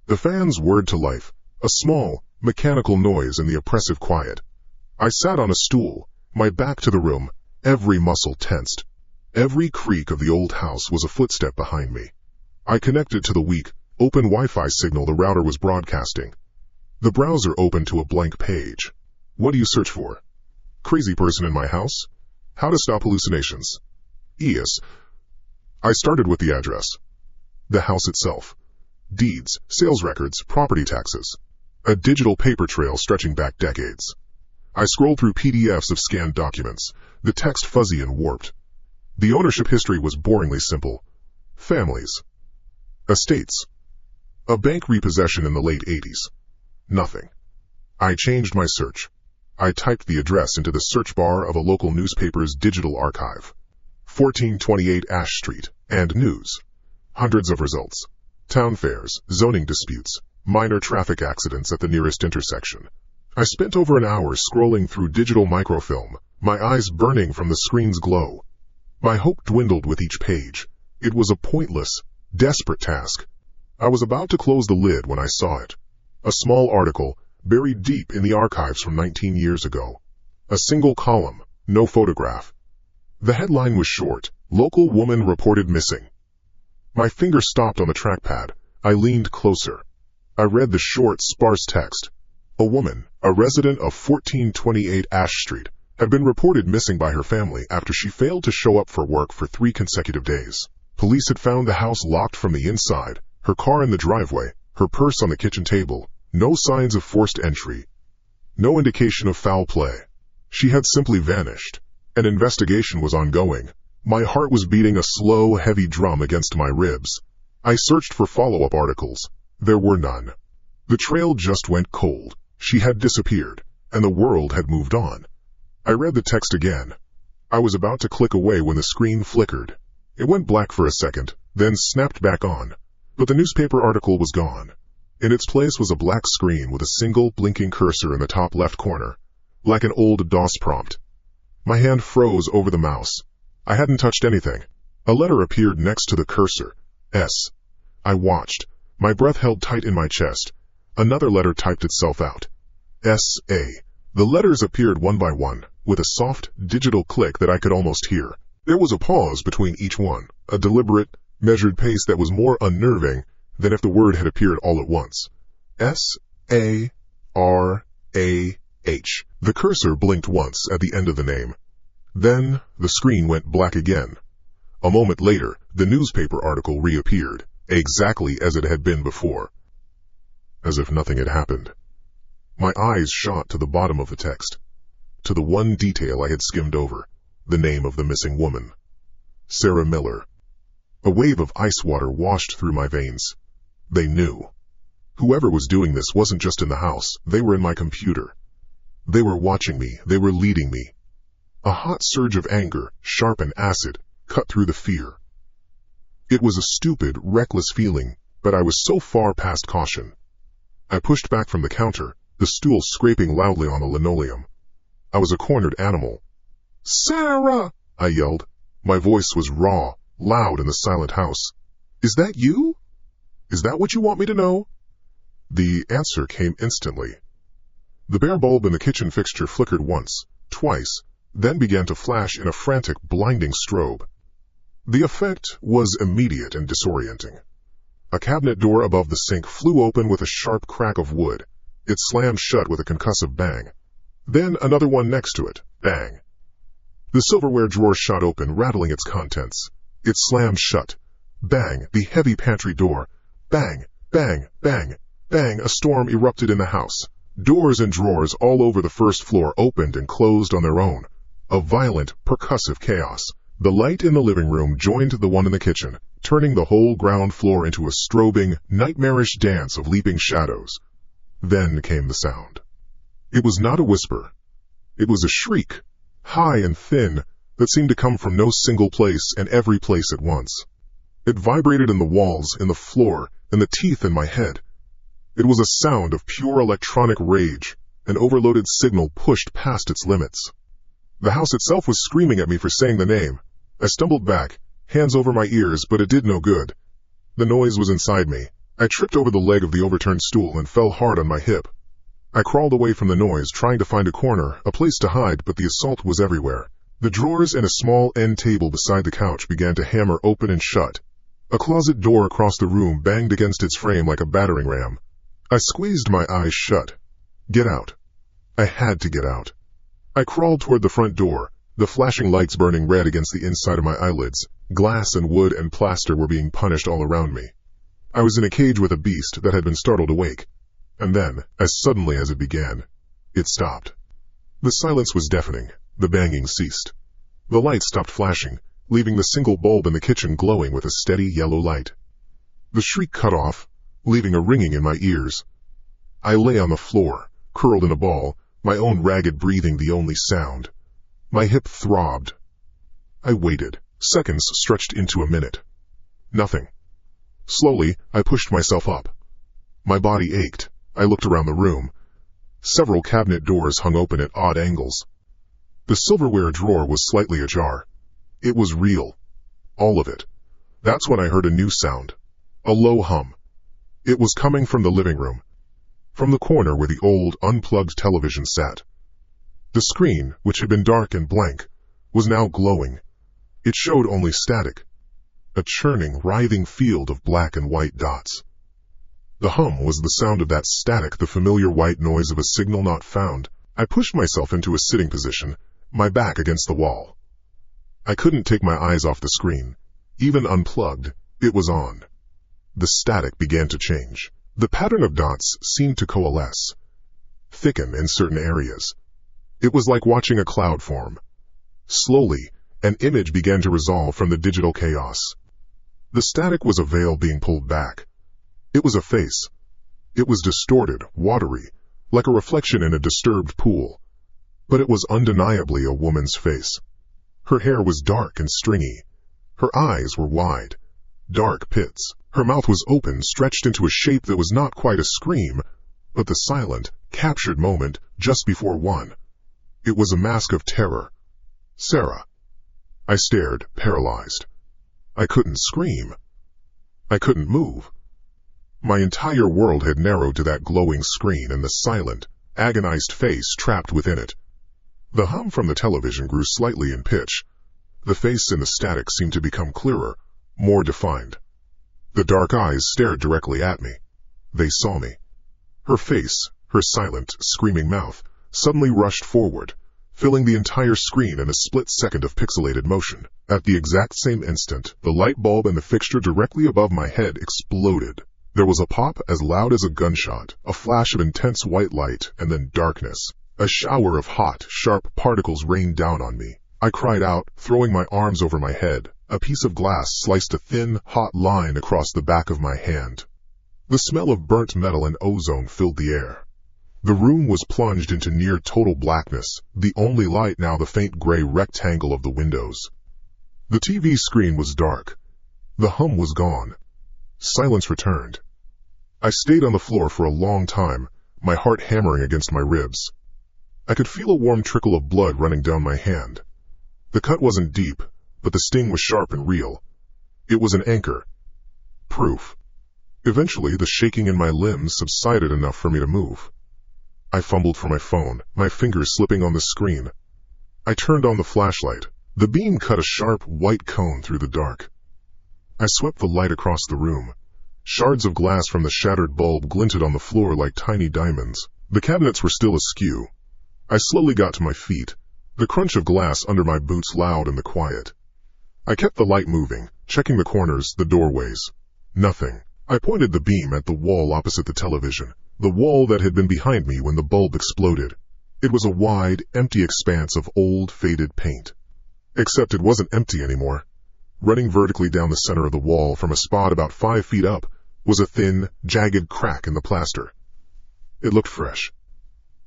The fans whirred to life, a small, mechanical noise in the oppressive quiet. I sat on a stool, my back to the room, every muscle tensed. Every creak of the old house was a footstep behind me. I connected to the weak, open Wi-Fi signal the router was broadcasting. The browser opened to a blank page. What do you search for? Crazy person in my house? How to stop hallucinations? ES. I started with the address. The house itself. Deeds, sales records, property taxes. A digital paper trail stretching back decades. I scrolled through PDFs of scanned documents, the text fuzzy and warped. The ownership history was boringly simple. Families. Estates. A bank repossession in the late 80s. Nothing. I changed my search. I typed the address into the search bar of a local newspaper's digital archive. 1428 Ash Street, and news. Hundreds of results. Town fairs, zoning disputes, minor traffic accidents at the nearest intersection. I spent over an hour scrolling through digital microfilm, my eyes burning from the screen's glow. My hope dwindled with each page. It was a pointless, desperate task. I was about to close the lid when I saw it. A small article, buried deep in the archives from 19 years ago. A single column, no photograph. The headline was short, "Local woman reported missing." My finger stopped on the trackpad. I leaned closer. I read the short, sparse text. A woman, a resident of 1428 Ash Street, had been reported missing by her family after she failed to show up for work for 3 consecutive days. Police had found the house locked from the inside, her car in the driveway, her purse on the kitchen table. No signs of forced entry. No indication of foul play. She had simply vanished. An investigation was ongoing. My heart was beating a slow, heavy drum against my ribs. I searched for follow-up articles. There were none. The trail just went cold. She had disappeared, and the world had moved on. I read the text again. I was about to click away when the screen flickered. It went black for a second, then snapped back on. But the newspaper article was gone. In its place was a black screen with a single blinking cursor in the top left corner, like an old DOS prompt. My hand froze over the mouse. I hadn't touched anything. A letter appeared next to the cursor. S. I watched. My breath held tight in my chest. Another letter typed itself out. S.A. The letters appeared one by one, with a soft, digital click that I could almost hear. There was a pause between each one, a deliberate, measured pace that was more unnerving than if the word had appeared all at once. S-A-R-A-H. The cursor blinked once at the end of the name. Then the screen went black again. A moment later, the newspaper article reappeared, exactly as it had been before. As if nothing had happened. My eyes shot to the bottom of the text, to the one detail I had skimmed over, the name of the missing woman. Sarah Miller. A wave of ice water washed through my veins. They knew. Whoever was doing this wasn't just in the house, they were in my computer. They were watching me, they were leading me. A hot surge of anger, sharp and acid, cut through the fear. It was a stupid, reckless feeling, but I was so far past caution. I pushed back from the counter, the stool scraping loudly on the linoleum. I was a cornered animal. "Sarah!" I yelled. My voice was raw, loud in the silent house. "Is that you? Is that what you want me to know?" The answer came instantly. The bare bulb in the kitchen fixture flickered once, twice, then began to flash in a frantic, blinding strobe. The effect was immediate and disorienting. A cabinet door above the sink flew open with a sharp crack of wood. It slammed shut with a concussive bang. Then another one next to it, bang. The silverware drawer shot open, rattling its contents. It slammed shut. Bang, the heavy pantry door. Bang, bang, bang, bang, a storm erupted in the house. Doors and drawers all over the first floor opened and closed on their own. A violent, percussive chaos. The light in the living room joined the one in the kitchen, turning the whole ground floor into a strobing, nightmarish dance of leaping shadows. Then came the sound. It was not a whisper. It was a shriek, high and thin, that seemed to come from no single place and every place at once. It vibrated in the walls, in the floor, in the teeth in my head. It was a sound of pure electronic rage, an overloaded signal pushed past its limits. The house itself was screaming at me for saying the name. I stumbled back, hands over my ears, but it did no good. The noise was inside me. I tripped over the leg of the overturned stool and fell hard on my hip. I crawled away from the noise, trying to find a corner, a place to hide, but the assault was everywhere. The drawers and a small end table beside the couch began to hammer open and shut. A closet door across the room banged against its frame like a battering ram. I squeezed my eyes shut. Get out. I had to get out. I crawled toward the front door, the flashing lights burning red against the inside of my eyelids. Glass and wood and plaster were being punished all around me. I was in a cage with a beast that had been startled awake. And then, as suddenly as it began, it stopped. The silence was deafening. The banging ceased. The lights stopped flashing, leaving the single bulb in the kitchen glowing with a steady yellow light. The shriek cut off, leaving a ringing in my ears. I lay on the floor, curled in a ball, my own ragged breathing the only sound. My hip throbbed. I waited. Seconds stretched into a minute. Nothing. Slowly, I pushed myself up. My body ached. I looked around the room. Several cabinet doors hung open at odd angles. The silverware drawer was slightly ajar. It was real. All of it. That's when I heard a new sound. A low hum. It was coming from the living room. From the corner where the old, unplugged television sat. The screen, which had been dark and blank, was now glowing. It showed only static. A churning, writhing field of black and white dots. The hum was the sound of that static, the familiar white noise of a signal not found. I pushed myself into a sitting position, my back against the wall. I couldn't take my eyes off the screen. Even unplugged, it was on. The static began to change. The pattern of dots seemed to coalesce, thicken in certain areas. It was like watching a cloud form. Slowly, an image began to resolve from the digital chaos. The static was a veil being pulled back. It was a face. It was distorted, watery, like a reflection in a disturbed pool. But it was undeniably a woman's face. Her hair was dark and stringy. Her eyes were wide, dark pits. Her mouth was open, stretched into a shape that was not quite a scream, but the silent, captured moment just before one. It was a mask of terror. Sarah. I stared, paralyzed. I couldn't scream. I couldn't move. My entire world had narrowed to that glowing screen and the silent, agonized face trapped within it. The hum from the television grew slightly in pitch. The face in the static seemed to become clearer, more defined. The dark eyes stared directly at me. They saw me. Her face, her silent, screaming mouth, suddenly rushed forward, filling the entire screen in a split second of pixelated motion. At the exact same instant, the light bulb in the fixture directly above my head exploded. There was a pop as loud as a gunshot, a flash of intense white light, and then darkness. A shower of hot, sharp particles rained down on me. I cried out, throwing my arms over my head. A piece of glass sliced a thin, hot line across the back of my hand. The smell of burnt metal and ozone filled the air. The room was plunged into near total blackness, the only light now the faint gray rectangle of the windows. The TV screen was dark. The hum was gone. Silence returned. I stayed on the floor for a long time, my heart hammering against my ribs. I could feel a warm trickle of blood running down my hand. The cut wasn't deep, but the sting was sharp and real. It was an anchor. Proof. Eventually, the shaking in my limbs subsided enough for me to move. I fumbled for my phone, my fingers slipping on the screen. I turned on the flashlight. The beam cut a sharp, white cone through the dark. I swept the light across the room. Shards of glass from the shattered bulb glinted on the floor like tiny diamonds. The cabinets were still askew. I slowly got to my feet, the crunch of glass under my boots loud in the quiet. I kept the light moving, checking the corners, the doorways. Nothing. I pointed the beam at the wall opposite the television, the wall that had been behind me when the bulb exploded. It was a wide, empty expanse of old, faded paint. Except it wasn't empty anymore. Running vertically down the center of the wall from a spot about 5 feet up was a thin, jagged crack in the plaster. It looked fresh.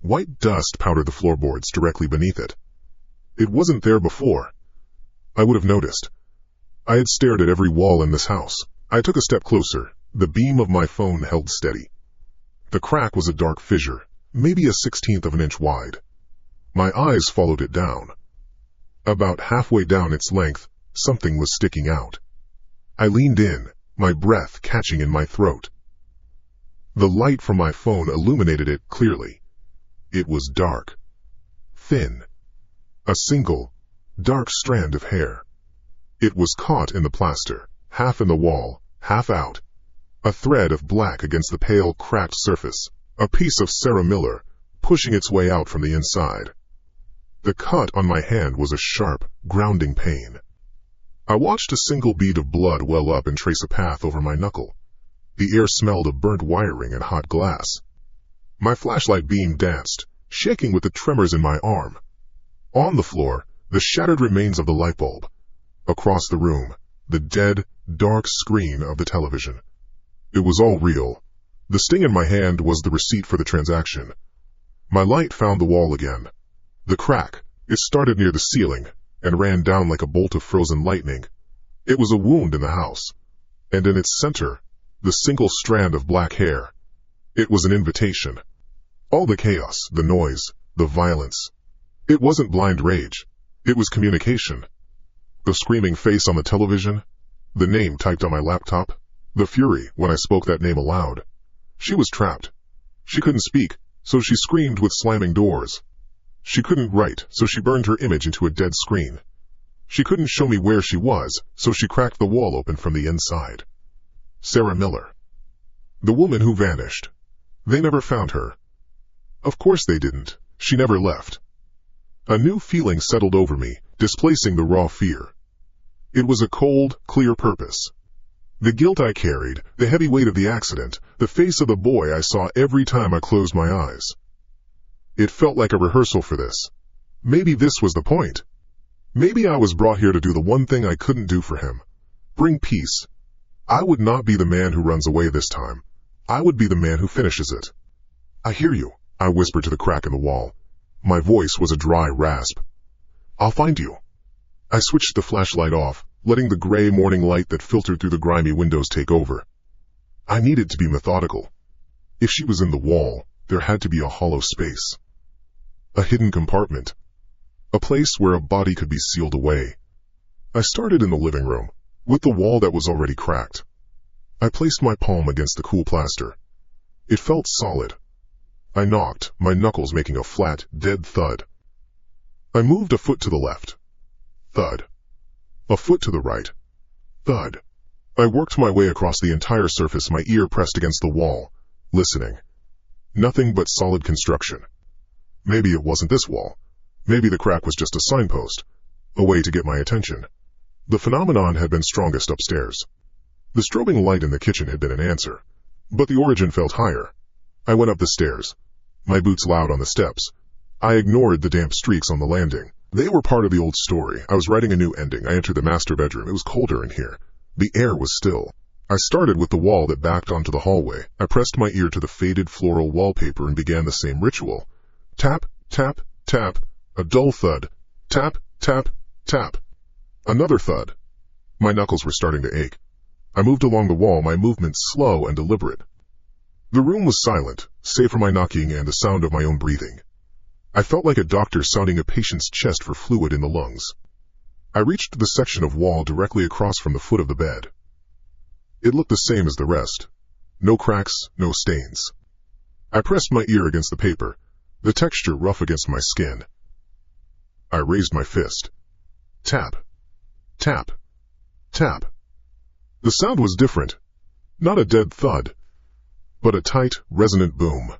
White dust powdered the floorboards directly beneath it. It wasn't there before. I would have noticed. I had stared at every wall in this house. I took a step closer. The beam of my phone held steady. The crack was a dark fissure, maybe a 1/16 of an inch wide. My eyes followed it down. About halfway down its length, something was sticking out. I leaned in, my breath catching in my throat. The light from my phone illuminated it clearly. It was dark, thin, a single, dark strand of hair. It was caught in the plaster, half in the wall, half out. A thread of black against the pale, cracked surface. A piece of Sarah Miller, pushing its way out from the inside. The cut on my hand was a sharp, grounding pain. I watched a single bead of blood well up and trace a path over my knuckle. The air smelled of burnt wiring and hot glass. My flashlight beam danced, shaking with the tremors in my arm. On the floor, the shattered remains of the light bulb. Across the room, the dead, dark screen of the television. It was all real. The sting in my hand was the receipt for the transaction. My light found the wall again. The crack, it started near the ceiling and ran down like a bolt of frozen lightning. It was a wound in the house, and in its center, the single strand of black hair. It was an invitation. All the chaos, the noise, the violence. It wasn't blind rage. It was communication. The screaming face on the television, the name typed on my laptop, the fury when I spoke that name aloud. She was trapped. She couldn't speak, so she screamed with slamming doors. She couldn't write, so she burned her image into a dead screen. She couldn't show me where she was, so she cracked the wall open from the inside. Sarah Miller. The woman who vanished. They never found her. Of course they didn't. She never left. A new feeling settled over me, displacing the raw fear. It was a cold, clear purpose. The guilt I carried, the heavy weight of the accident, the face of the boy I saw every time I closed my eyes. It felt like a rehearsal for this. Maybe this was the point. Maybe I was brought here to do the one thing I couldn't do for him. Bring peace. I would not be the man who runs away this time. I would be the man who finishes it. I hear you, I whispered to the crack in the wall. My voice was a dry rasp. I'll find you. I switched the flashlight off, letting the gray morning light that filtered through the grimy windows take over. I needed to be methodical. If she was in the wall, there had to be a hollow space. A hidden compartment. A place where a body could be sealed away. I started in the living room, with the wall that was already cracked. I placed my palm against the cool plaster. It felt solid. I knocked, my knuckles making a flat, dead thud. I moved a foot to the left. Thud. A foot to the right. Thud. I worked my way across the entire surface, my ear pressed against the wall, listening. Nothing but solid construction. Maybe it wasn't this wall. Maybe the crack was just a signpost, a way to get my attention. The phenomenon had been strongest upstairs. The strobing light in the kitchen had been an answer, but the origin felt higher. I went up the stairs, my boots loud on the steps. I ignored the damp streaks on the landing. They were part of the old story. I was writing a new ending. I entered the master bedroom. It was colder in here. The air was still. I started with the wall that backed onto the hallway. I pressed my ear to the faded floral wallpaper and began the same ritual. Tap, tap, tap. A dull thud. Tap, tap, tap. Another thud. My knuckles were starting to ache. I moved along the wall, my movements slow and deliberate. The room was silent, save for my knocking and the sound of my own breathing. I felt like a doctor sounding a patient's chest for fluid in the lungs. I reached the section of wall directly across from the foot of the bed. It looked the same as the rest. No cracks, no stains. I pressed my ear against the paper, the texture rough against my skin. I raised my fist. Tap. Tap. Tap. The sound was different. Not a dead thud, but a tight, resonant boom.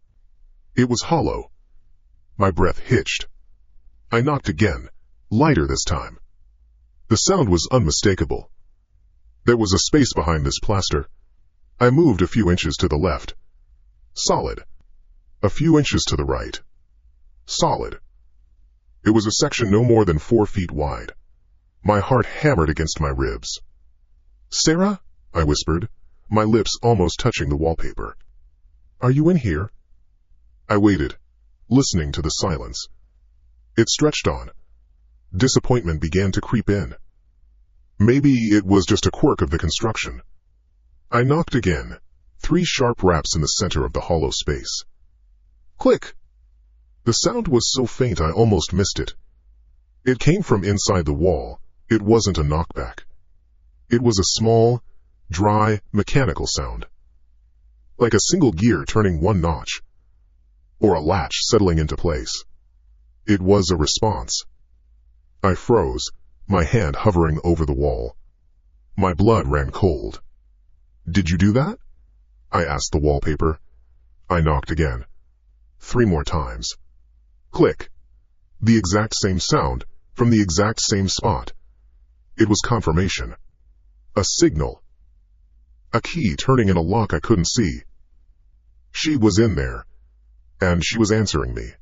It was hollow. My breath hitched. I knocked again, lighter this time. The sound was unmistakable. There was a space behind this plaster. I moved a few inches to the left. Solid. A few inches to the right. Solid. It was a section no more than 4 feet wide. My heart hammered against my ribs. "Sarah?" I whispered, my lips almost touching the wallpaper. "Are you in here?" I waited, listening to the silence. It stretched on. Disappointment began to creep in. Maybe it was just a quirk of the construction. I knocked again, 3 sharp raps in the center of the hollow space. Click! The sound was so faint I almost missed it. It came from inside the wall. It wasn't a knockback. It was a small, dry, mechanical sound. Like a single gear turning 1 notch. Or a latch settling into place. It was a response. I froze, my hand hovering over the wall. My blood ran cold. "Did you do that?" I asked the wallpaper. I knocked again. 3 more times. Click. The exact same sound, from the exact same spot. It was confirmation. A signal. A key turning in a lock I couldn't see. She was in there, and she was answering me.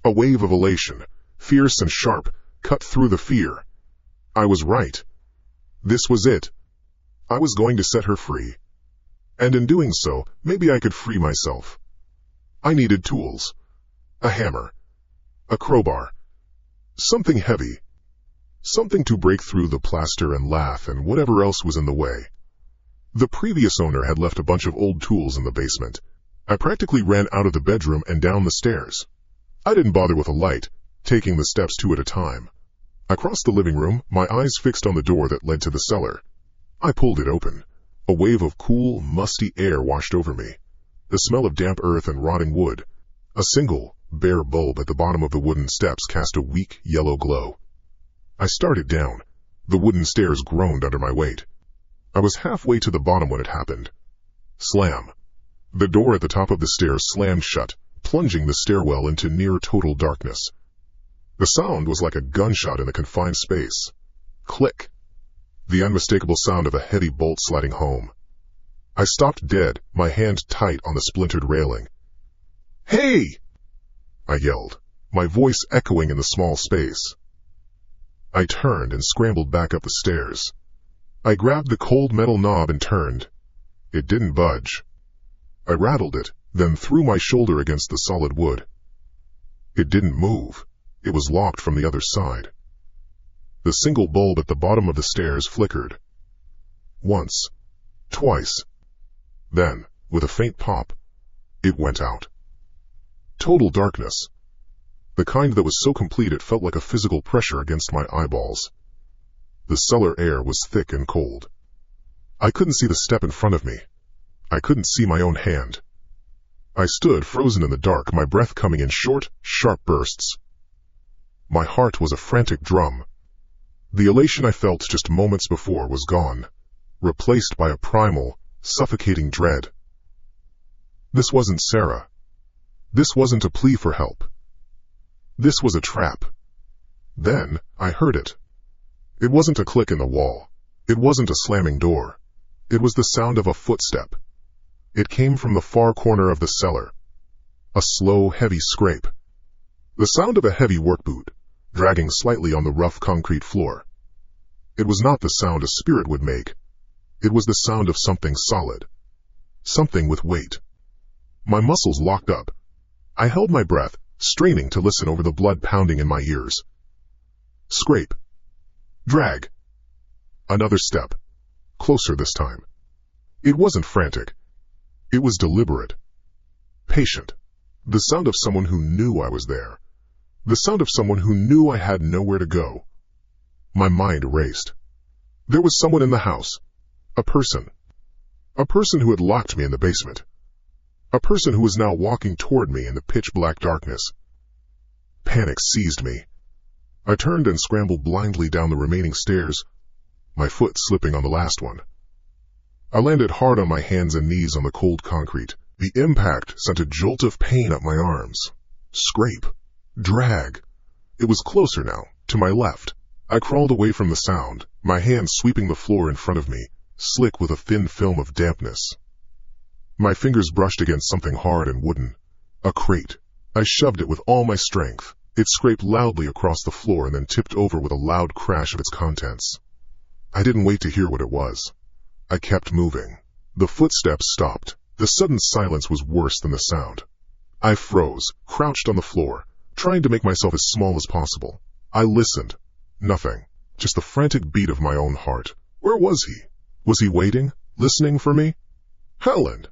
A wave of elation, fierce and sharp, cut through the fear. I was right. This was it. I was going to set her free. And in doing so, maybe I could free myself. I needed tools. A hammer. A crowbar. Something heavy. Something to break through the plaster and lath and whatever else was in the way. The previous owner had left a bunch of old tools in the basement. I practically ran out of the bedroom and down the stairs. I didn't bother with a light, taking the steps 2 at a time. I crossed the living room, my eyes fixed on the door that led to the cellar. I pulled it open. A wave of cool, musty air washed over me. The smell of damp earth and rotting wood. A single, bare bulb at the bottom of the wooden steps cast a weak, yellow glow. I started down. The wooden stairs groaned under my weight. I was halfway to the bottom when it happened. Slam. The door at the top of the stairs slammed shut, plunging the stairwell into near-total darkness. The sound was like a gunshot in a confined space. Click. The unmistakable sound of a heavy bolt sliding home. I stopped dead, my hand tight on the splintered railing. "Hey!" I yelled, my voice echoing in the small space. I turned and scrambled back up the stairs. I grabbed the cold metal knob and turned. It didn't budge. I rattled it, then threw my shoulder against the solid wood. It didn't move. It was locked from the other side. The single bulb at the bottom of the stairs flickered. Once. Twice. Then, with a faint pop, it went out. Total darkness. The kind that was so complete it felt like a physical pressure against my eyeballs. The cellar air was thick and cold. I couldn't see the step in front of me. I couldn't see my own hand. I stood frozen in the dark, my breath coming in short, sharp bursts. My heart was a frantic drum. The elation I felt just moments before was gone, replaced by a primal, suffocating dread. This wasn't Sarah. This wasn't a plea for help. This was a trap. Then, I heard it. It wasn't a click in the wall. It wasn't a slamming door. It was the sound of a footstep. It came from the far corner of the cellar. A slow, heavy scrape. The sound of a heavy work boot, dragging slightly on the rough concrete floor. It was not the sound a spirit would make. It was the sound of something solid. Something with weight. My muscles locked up. I held my breath, straining to listen over the blood pounding in my ears. Scrape. Drag. Another step. Closer this time. It wasn't frantic. It was deliberate. Patient. The sound of someone who knew I was there. The sound of someone who knew I had nowhere to go. My mind raced. There was someone in the house. A person. A person who had locked me in the basement. A person who was now walking toward me in the pitch-black darkness. Panic seized me. I turned and scrambled blindly down the remaining stairs, my foot slipping on the last one. I landed hard on my hands and knees on the cold concrete. The impact sent a jolt of pain up my arms. Scrape. Drag. It was closer now, to my left. I crawled away from the sound, my hands sweeping the floor in front of me, slick with a thin film of dampness. My fingers brushed against something hard and wooden. A crate. I shoved it with all my strength. It scraped loudly across the floor and then tipped over with a loud crash of its contents. I didn't wait to hear what it was. I kept moving. The footsteps stopped. The sudden silence was worse than the sound. I froze, crouched on the floor, trying to make myself as small as possible. I listened. Nothing. Just the frantic beat of my own heart. Where was he? Was he waiting? Listening for me? Helen!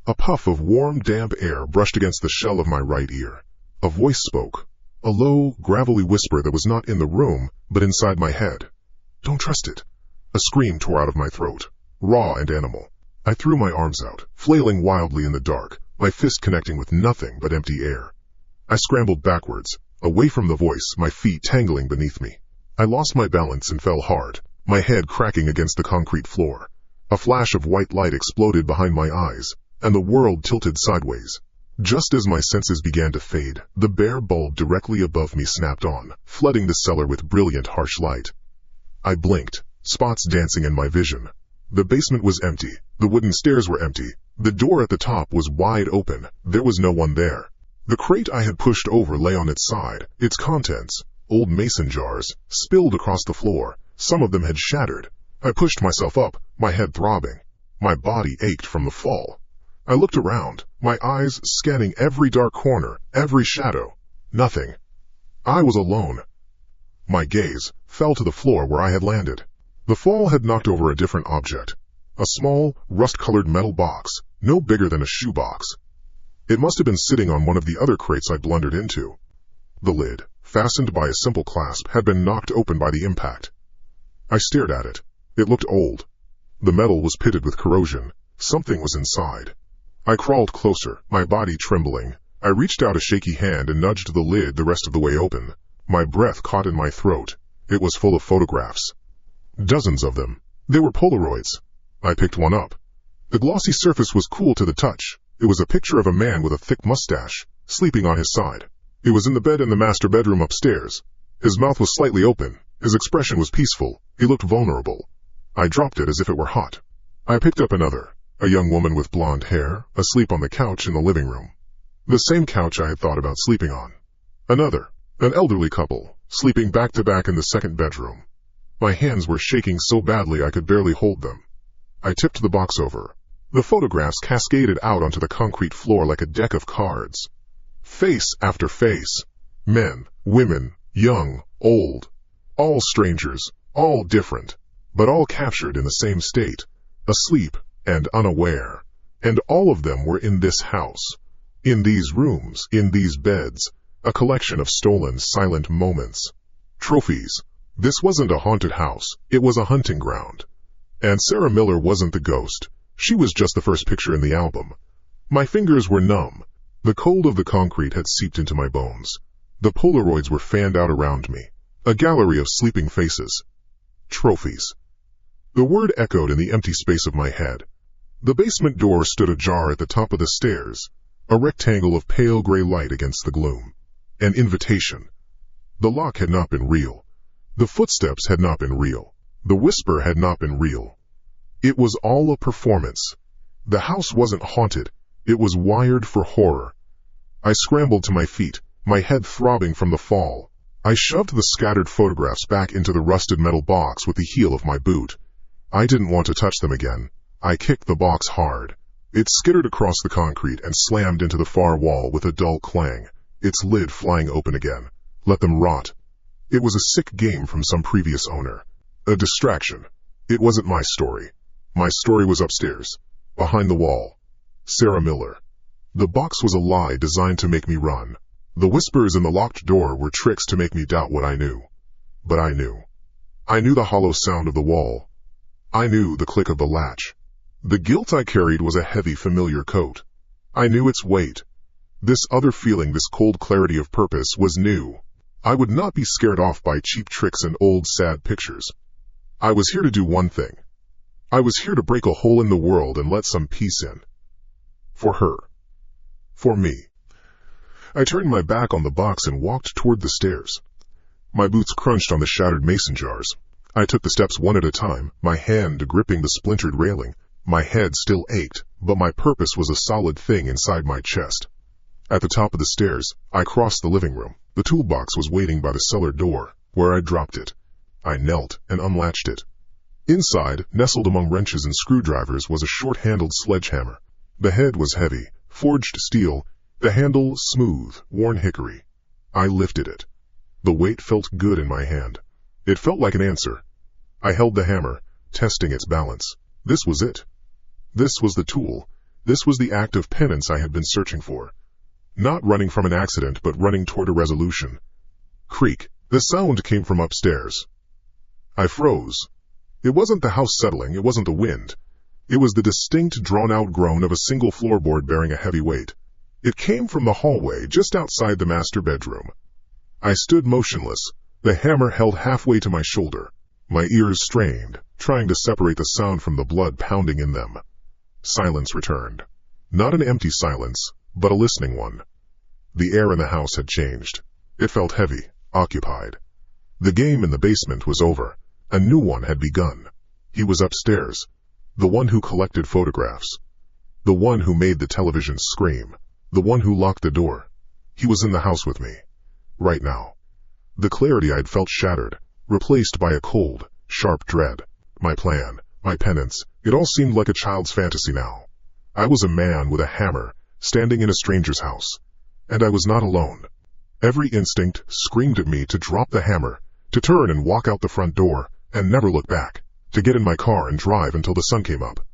A puff of warm, damp air brushed against the shell of my right ear. A voice spoke. A low, gravelly whisper that was not in the room, but inside my head. Don't trust it. A scream tore out of my throat, raw and animal. I threw my arms out, flailing wildly in the dark, my fist connecting with nothing but empty air. I scrambled backwards, away from the voice, my feet tangling beneath me. I lost my balance and fell hard, my head cracking against the concrete floor. A flash of white light exploded behind my eyes, and the world tilted sideways. Just as my senses began to fade, the bare bulb directly above me snapped on, flooding the cellar with brilliant, harsh light. I blinked, spots dancing in my vision. The basement was empty. The wooden stairs were empty. The door at the top was wide open. There was no one there. The crate I had pushed over lay on its side, its contents, old mason jars, spilled across the floor. Some of them had shattered. I pushed myself up, my head throbbing. My body ached from the fall. I looked around, my eyes scanning every dark corner, every shadow. Nothing. I was alone. My gaze fell to the floor where I had landed. The fall had knocked over a different object. A small, rust-colored metal box, no bigger than a shoebox. It must have been sitting on one of the other crates I blundered into. The lid, fastened by a simple clasp, had been knocked open by the impact. I stared at it. It looked old. The metal was pitted with corrosion. Something was inside. I crawled closer, my body trembling. I reached out a shaky hand and nudged the lid the rest of the way open. My breath caught in my throat. It was full of photographs. Dozens of them. They were Polaroids. I picked one up. The glossy surface was cool to the touch. It was a picture of a man with a thick mustache, sleeping on his side. He was in the bed in the master bedroom upstairs. His mouth was slightly open. His expression was peaceful. He looked vulnerable. I dropped it as if it were hot. I picked up another. A young woman with blonde hair, asleep on the couch in the living room. The same couch I had thought about sleeping on. Another. An elderly couple, sleeping back to back in the second bedroom. My hands were shaking so badly I could barely hold them. I tipped the box over. The photographs cascaded out onto the concrete floor like a deck of cards. Face after face. Men, women, young, old. All strangers, all different, but all captured in the same state, asleep and unaware. And all of them were in this house, in these rooms, in these beds, a collection of stolen, silent moments. Trophies. This wasn't a haunted house, it was a hunting ground. And Sarah Miller wasn't the ghost. She was just the first picture in the album. My fingers were numb. The cold of the concrete had seeped into my bones. The Polaroids were fanned out around me. A gallery of sleeping faces. Trophies. The word echoed in the empty space of my head. The basement door stood ajar at the top of the stairs, a rectangle of pale gray light against the gloom. An invitation. The lock had not been real. The footsteps had not been real. The whisper had not been real. It was all a performance. The house wasn't haunted. It was wired for horror. I scrambled to my feet, my head throbbing from the fall. I shoved the scattered photographs back into the rusted metal box with the heel of my boot. I didn't want to touch them again. I kicked the box hard. It skittered across the concrete and slammed into the far wall with a dull clang, its lid flying open again. Let them rot. It was a sick game from some previous owner. A distraction. It wasn't my story. My story was upstairs, behind the wall. Sarah Miller. The box was a lie designed to make me run. The whispers in the locked door were tricks to make me doubt what I knew. But I knew. I knew the hollow sound of the wall. I knew the click of the latch. The guilt I carried was a heavy, familiar coat. I knew its weight. This other feeling, this cold clarity of purpose, was new. I would not be scared off by cheap tricks and old, sad pictures. I was here to do one thing. I was here to break a hole in the world and let some peace in. For her. For me. I turned my back on the box and walked toward the stairs. My boots crunched on the shattered mason jars. I took the steps one at a time, my hand gripping the splintered railing. My head still ached, but my purpose was a solid thing inside my chest. At the top of the stairs, I crossed the living room. The toolbox was waiting by the cellar door, where I dropped it. I knelt and unlatched it. Inside, nestled among wrenches and screwdrivers, was a short-handled sledgehammer. The head was heavy, forged steel, the handle smooth, worn hickory. I lifted it. The weight felt good in my hand. It felt like an answer. I held the hammer, testing its balance. This was it. This was the tool. This was the act of penance I had been searching for. Not running from an accident, but running toward a resolution. Creak. The sound came from upstairs. I froze. It wasn't the house settling, it wasn't the wind. It was the distinct, drawn-out groan of a single floorboard bearing a heavy weight. It came from the hallway just outside the master bedroom. I stood motionless, the hammer held halfway to my shoulder, my ears strained, trying to separate the sound from the blood pounding in them. Silence returned. Not an empty silence, but a listening one. The air in the house had changed. It felt heavy, occupied. The game in the basement was over. A new one had begun. He was upstairs. The one who collected photographs. The one who made the television scream. The one who locked the door. He was in the house with me. Right now. The clarity I'd felt shattered, replaced by a cold, sharp dread. My plan, my penance, it all seemed like a child's fantasy now. I was a man with a hammer, standing in a stranger's house. And I was not alone. Every instinct screamed at me to drop the hammer, to turn and walk out the front door, and never look back, to get in my car and drive until the sun came up.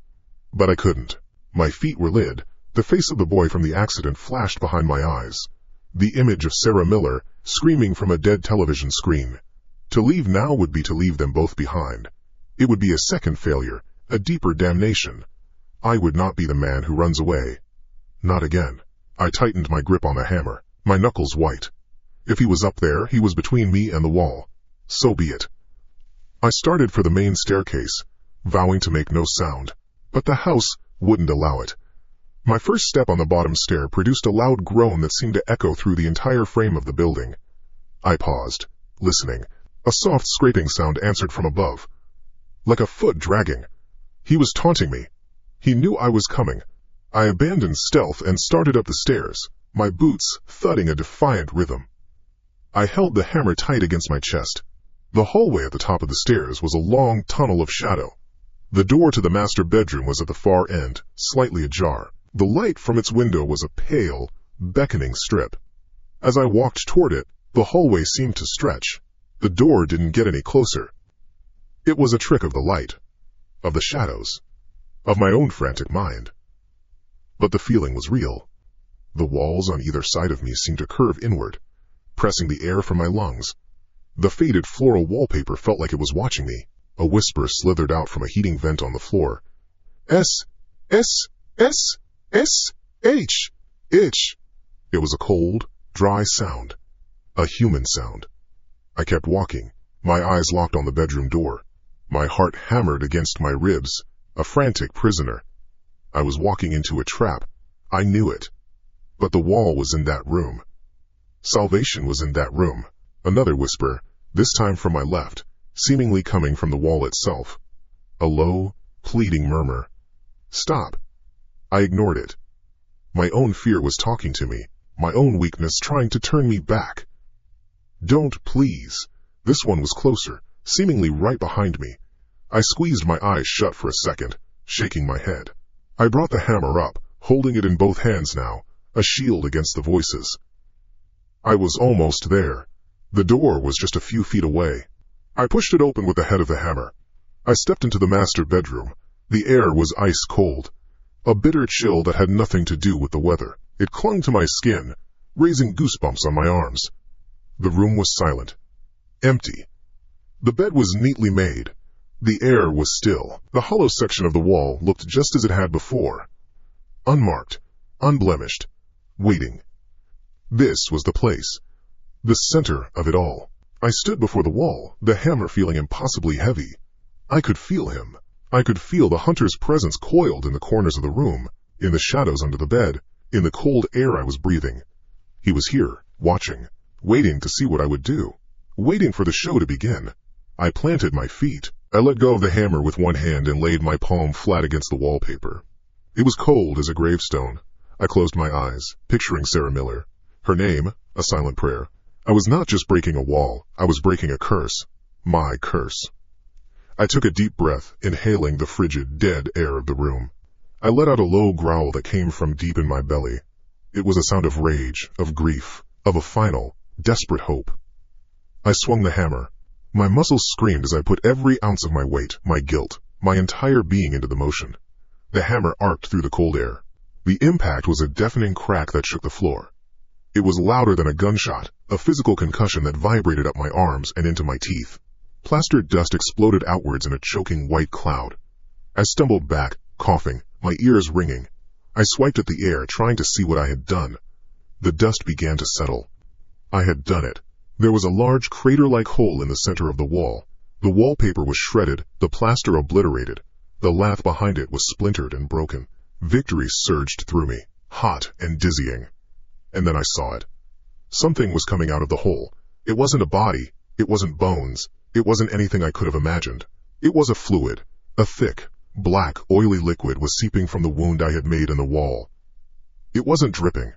But I couldn't. My feet were lid. The face of the boy from the accident flashed behind my eyes. The image of Sarah Miller, screaming from a dead television screen. To leave now would be to leave them both behind. It would be a second failure, a deeper damnation. I would not be the man who runs away. Not again. I tightened my grip on the hammer, my knuckles white. If he was up there, he was between me and the wall. So be it. I started for the main staircase, vowing to make no sound, but the house wouldn't allow it. My first step on the bottom stair produced a loud groan that seemed to echo through the entire frame of the building. I paused, listening. A soft scraping sound answered from above. Like a foot dragging. He was taunting me. He knew I was coming. I abandoned stealth and started up the stairs, my boots thudding a defiant rhythm. I held the hammer tight against my chest. The hallway at the top of the stairs was a long tunnel of shadow. The door to the master bedroom was at the far end, slightly ajar. The light from its window was a pale, beckoning strip. As I walked toward it, the hallway seemed to stretch. The door didn't get any closer. It was a trick of the light, of the shadows, of my own frantic mind. But the feeling was real. The walls on either side of me seemed to curve inward, pressing the air from my lungs. The faded floral wallpaper felt like it was watching me. A whisper slithered out from a heating vent on the floor. S, S, S, S, H, itch. It was a cold, dry sound. A human sound. I kept walking, my eyes locked on the bedroom door. My heart hammered against my ribs, a frantic prisoner. I was walking into a trap. I knew it. But the wall was in that room. Salvation was in that room. Another whisper, this time from my left, seemingly coming from the wall itself. A low, pleading murmur. Stop. I ignored it. My own fear was talking to me, my own weakness trying to turn me back. Don't, please. This one was closer, seemingly right behind me. I squeezed my eyes shut for a second, shaking my head. I brought the hammer up, holding it in both hands now, a shield against the voices. I was almost there. The door was just a few feet away. I pushed it open with the head of the hammer. I stepped into the master bedroom. The air was ice cold. A bitter chill that had nothing to do with the weather. It clung to my skin, raising goosebumps on my arms. The room was silent. Empty. The bed was neatly made. The air was still. The hollow section of the wall looked just as it had before. Unmarked. Unblemished. Waiting. This was the place. The center of it all. I stood before the wall, the hammer feeling impossibly heavy. I could feel him. I could feel the hunter's presence coiled in the corners of the room, in the shadows under the bed, in the cold air I was breathing. He was here, watching, waiting to see what I would do, waiting for the show to begin. I planted my feet. I let go of the hammer with one hand and laid my palm flat against the wallpaper. It was cold as a gravestone. I closed my eyes, picturing Sarah Miller. Her name, a silent prayer. I was not just breaking a wall, I was breaking a curse. My curse. I took a deep breath, inhaling the frigid, dead air of the room. I let out a low growl that came from deep in my belly. It was a sound of rage, of grief, of a final, desperate hope. I swung the hammer. My muscles screamed as I put every ounce of my weight, my guilt, my entire being into the motion. The hammer arced through the cold air. The impact was a deafening crack that shook the floor. It was louder than a gunshot, a physical concussion that vibrated up my arms and into my teeth. Plastered dust exploded outwards in a choking white cloud. I stumbled back, coughing, my ears ringing. I swiped at the air, trying to see what I had done. The dust began to settle. I had done it. There was a large crater-like hole in the center of the wall. The wallpaper was shredded, the plaster obliterated. The lath behind it was splintered and broken. Victory surged through me, hot and dizzying. And then I saw it. Something was coming out of the hole. It wasn't a body. It wasn't bones. It wasn't anything I could have imagined. It was a fluid. A thick, black, oily liquid was seeping from the wound I had made in the wall. It wasn't dripping.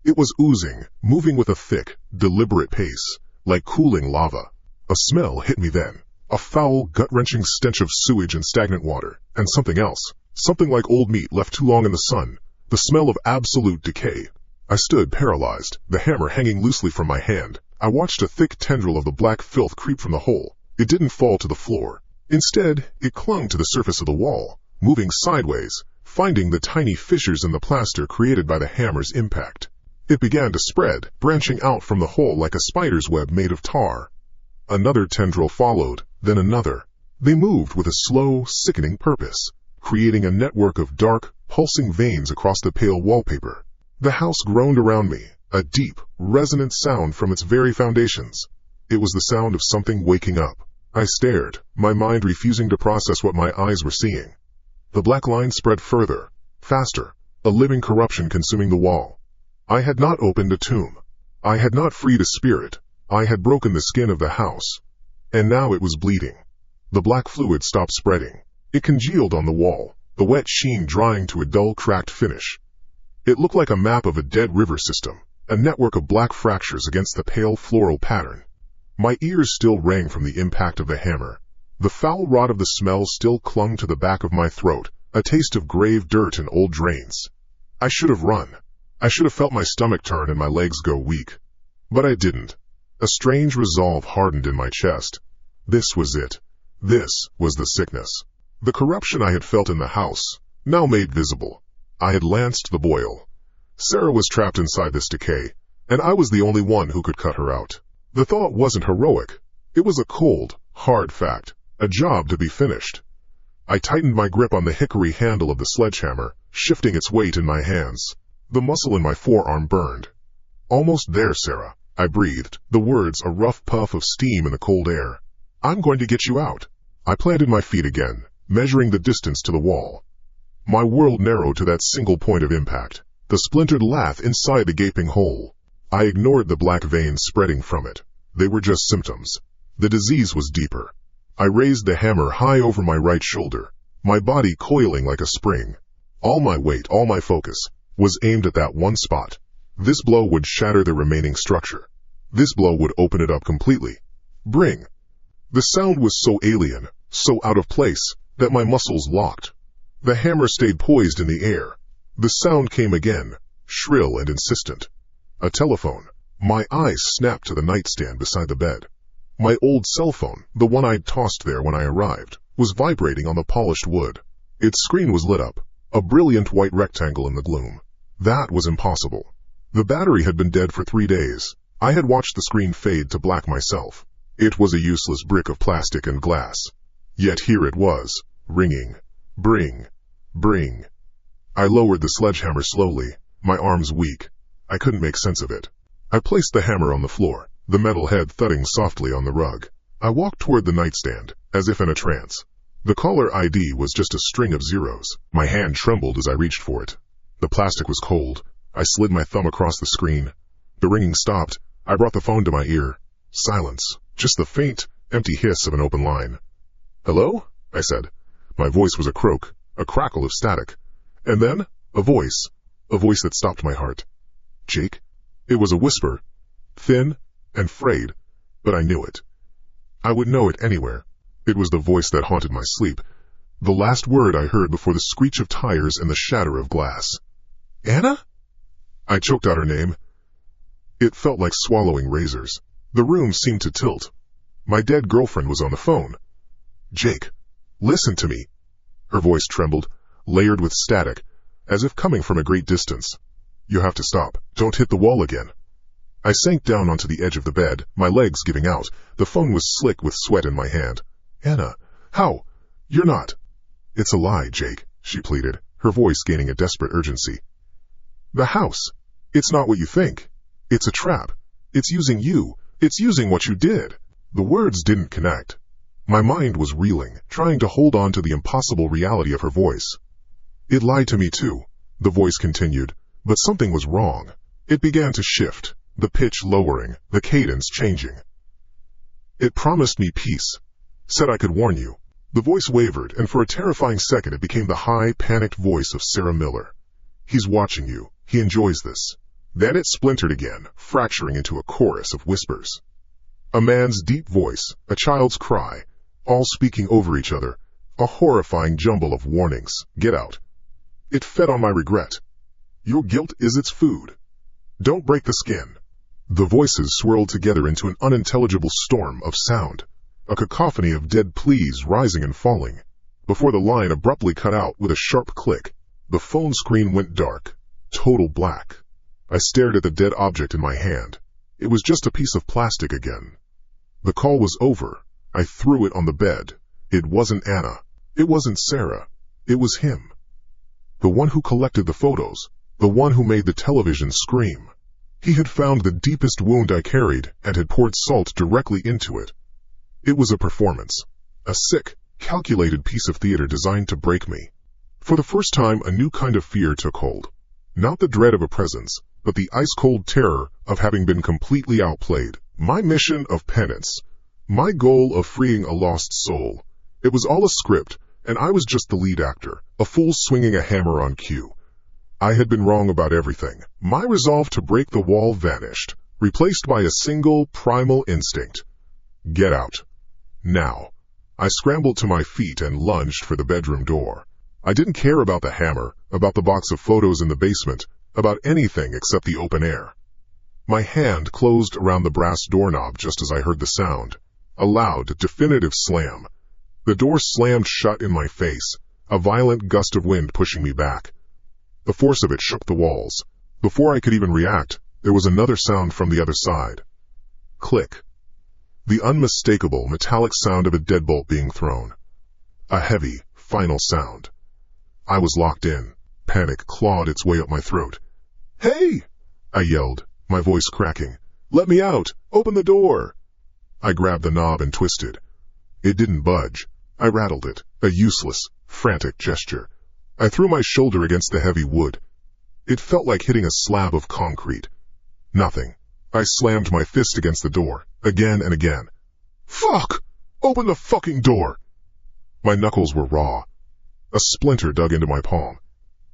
It was oozing, moving with a thick, deliberate pace, like cooling lava. A smell hit me then. A foul, gut-wrenching stench of sewage and stagnant water. And something else. Something like old meat left too long in the sun. The smell of absolute decay. I stood paralyzed, the hammer hanging loosely from my hand. I watched a thick tendril of the black filth creep from the hole. It didn't fall to the floor. Instead, it clung to the surface of the wall, moving sideways, finding the tiny fissures in the plaster created by the hammer's impact. It began to spread, branching out from the hole like a spider's web made of tar. Another tendril followed, then another. They moved with a slow, sickening purpose, creating a network of dark, pulsing veins across the pale wallpaper. The house groaned around me, a deep, resonant sound from its very foundations. It was the sound of something waking up. I stared, my mind refusing to process what my eyes were seeing. The black line spread further, faster, a living corruption consuming the wall. I had not opened a tomb. I had not freed a spirit. I had broken the skin of the house. And now it was bleeding. The black fluid stopped spreading. It congealed on the wall, the wet sheen drying to a dull, cracked finish. It looked like a map of a dead river system, a network of black fractures against the pale floral pattern. My ears still rang from the impact of the hammer. The foul rot of the smell still clung to the back of my throat, a taste of grave dirt and old drains. I should have run. I should have felt my stomach turn and my legs go weak. But I didn't. A strange resolve hardened in my chest. This was it. This was the sickness. The corruption I had felt in the house, now made visible. I had lanced the boil. Sarah was trapped inside this decay, and I was the only one who could cut her out. The thought wasn't heroic. It was a cold, hard fact, a job to be finished. I tightened my grip on the hickory handle of the sledgehammer, shifting its weight in my hands. The muscle in my forearm burned. Almost there, Sarah, I breathed, the words a rough puff of steam in the cold air. I'm going to get you out. I planted my feet again, measuring the distance to the wall. My world narrowed to that single point of impact, the splintered lath inside the gaping hole. I ignored the black veins spreading from it. They were just symptoms. The disease was deeper. I raised the hammer high over my right shoulder, my body coiling like a spring. All my weight, all my focus, was aimed at that one spot. This blow would shatter the remaining structure. This blow would open it up completely. Bring. The sound was so alien, so out of place, that my muscles locked. The hammer stayed poised in the air. The sound came again, shrill and insistent. A telephone. My eyes snapped to the nightstand beside the bed. My old cell phone, the one I'd tossed there when I arrived, was vibrating on the polished wood. Its screen was lit up, a brilliant white rectangle in the gloom. That was impossible. The battery had been dead for 3 days. I had watched the screen fade to black myself. It was a useless brick of plastic and glass. Yet here it was, ringing. Bring. Bring. I lowered the sledgehammer slowly, my arms weak. I couldn't make sense of it. I placed the hammer on the floor, the metal head thudding softly on the rug. I walked toward the nightstand, as if in a trance. The caller ID was just a string of zeros. My hand trembled as I reached for it. The plastic was cold. I slid my thumb across the screen. The ringing stopped. I brought the phone to my ear. Silence. Just the faint, empty hiss of an open line. Hello? I said. My voice was a croak, a crackle of static. And then, a voice that stopped my heart. Jake? It was a whisper, thin and frayed, but I knew it. I would know it anywhere. It was the voice that haunted my sleep, the last word I heard before the screech of tires and the shatter of glass. Anna? I choked out her name. It felt like swallowing razors. The room seemed to tilt. My dead girlfriend was on the phone. Jake, listen to me. Her voice trembled, layered with static, as if coming from a great distance. You have to stop. Don't hit the wall again. I sank down onto the edge of the bed, my legs giving out. The phone was slick with sweat in my hand. Anna, how? You're not. It's a lie, Jake, she pleaded, her voice gaining a desperate urgency. The house. It's not what you think. It's a trap. It's using you. It's using what you did. The words didn't connect. My mind was reeling, trying to hold on to the impossible reality of her voice. It lied to me too, the voice continued, but something was wrong. It began to shift, the pitch lowering, the cadence changing. It promised me peace, said I could warn you. The voice wavered, and for a terrifying second it became the high, panicked voice of Sarah Miller. He's watching you. He enjoys this. Then it splintered again, fracturing into a chorus of whispers. A man's deep voice, a child's cry, all speaking over each other, a horrifying jumble of warnings. Get out. It fed on my regret. Your guilt is its food. Don't break the skin. The voices swirled together into an unintelligible storm of sound, a cacophony of dead pleas rising and falling, before the line abruptly cut out with a sharp click. The phone screen went dark, total black. I stared at the dead object in my hand. It was just a piece of plastic again. The call was over. I threw it on the bed. It wasn't Anna. It wasn't Sarah. It was him. The one who collected the photos. The one who made the television scream. He had found the deepest wound I carried and had poured salt directly into it. It was a performance. A sick, calculated piece of theater designed to break me. For the first time, a new kind of fear took hold. Not the dread of a presence, but the ice-cold terror of having been completely outplayed. My mission of penance. My goal of freeing a lost soul. It was all a script, and I was just the lead actor, a fool swinging a hammer on cue. I had been wrong about everything. My resolve to break the wall vanished, replaced by a single primal instinct. Get out. Now. I scrambled to my feet and lunged for the bedroom door. I didn't care about the hammer, about the box of photos in the basement, about anything except the open air. My hand closed around the brass doorknob just as I heard the sound. A loud, definitive slam. The door slammed shut in my face, a violent gust of wind pushing me back. The force of it shook the walls. Before I could even react, there was another sound from the other side. Click. The unmistakable metallic sound of a deadbolt being thrown. A heavy, final sound. I was locked in. Panic clawed its way up my throat. "Hey!" I yelled, my voice cracking. "Let me out! Open the door!" I grabbed the knob and twisted. It didn't budge. I rattled it, a useless, frantic gesture. I threw my shoulder against the heavy wood. It felt like hitting a slab of concrete. Nothing. I slammed my fist against the door, again and again. "Fuck! Open the fucking door!" My knuckles were raw. A splinter dug into my palm.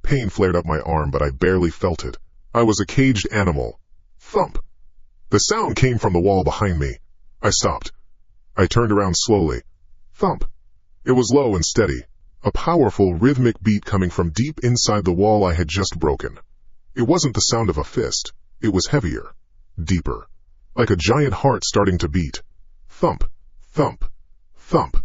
Pain flared up my arm, but I barely felt it. I was a caged animal. Thump! The sound came from the wall behind me. I stopped. I turned around slowly. Thump! It was low and steady, a powerful rhythmic beat coming from deep inside the wall I had just broken. It wasn't the sound of a fist. It was heavier, deeper, like a giant heart starting to beat. Thump! Thump! Thump!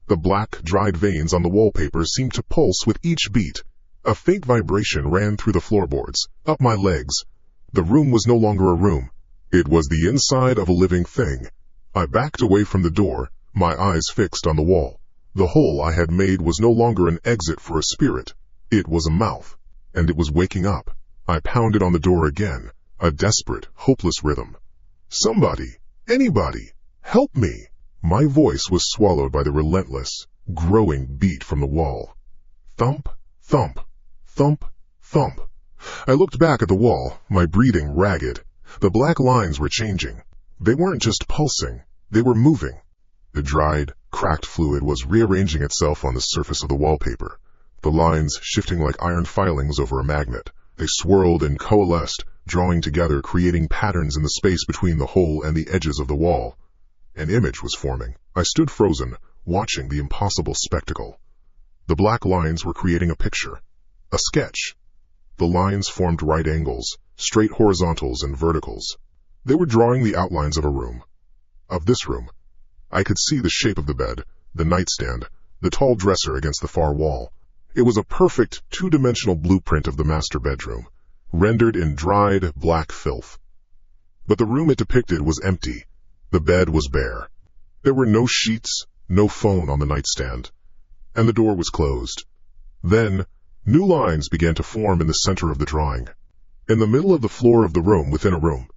The black, dried veins on the wallpaper seemed to pulse with each beat. A faint vibration ran through the floorboards, up my legs. The room was no longer a room. It was the inside of a living thing. I backed away from the door, my eyes fixed on the wall. The hole I had made was no longer an exit for a spirit. It was a mouth, and it was waking up. I pounded on the door again, a desperate, hopeless rhythm. "Somebody, anybody, help me!" My voice was swallowed by the relentless, growing beat from the wall. Thump, thump, thump, thump. I looked back at the wall, my breathing ragged. The black lines were changing. They weren't just pulsing, they were moving. The dried, cracked fluid was rearranging itself on the surface of the wallpaper, the lines shifting like iron filings over a magnet. They swirled and coalesced, drawing together, creating patterns in the space between the hole and the edges of the wall. An image was forming. I stood frozen, watching the impossible spectacle. The black lines were creating a picture, a sketch. The lines formed right angles, straight horizontals and verticals. They were drawing the outlines of a room. Of this room. I could see the shape of the bed, the nightstand, the tall dresser against the far wall. It was a perfect, two-dimensional blueprint of the master bedroom, rendered in dried, black filth. But the room it depicted was empty. The bed was bare. There were no sheets, no phone on the nightstand, and the door was closed. Then, new lines began to form in the center of the drawing, in the middle of the floor of the room within a room.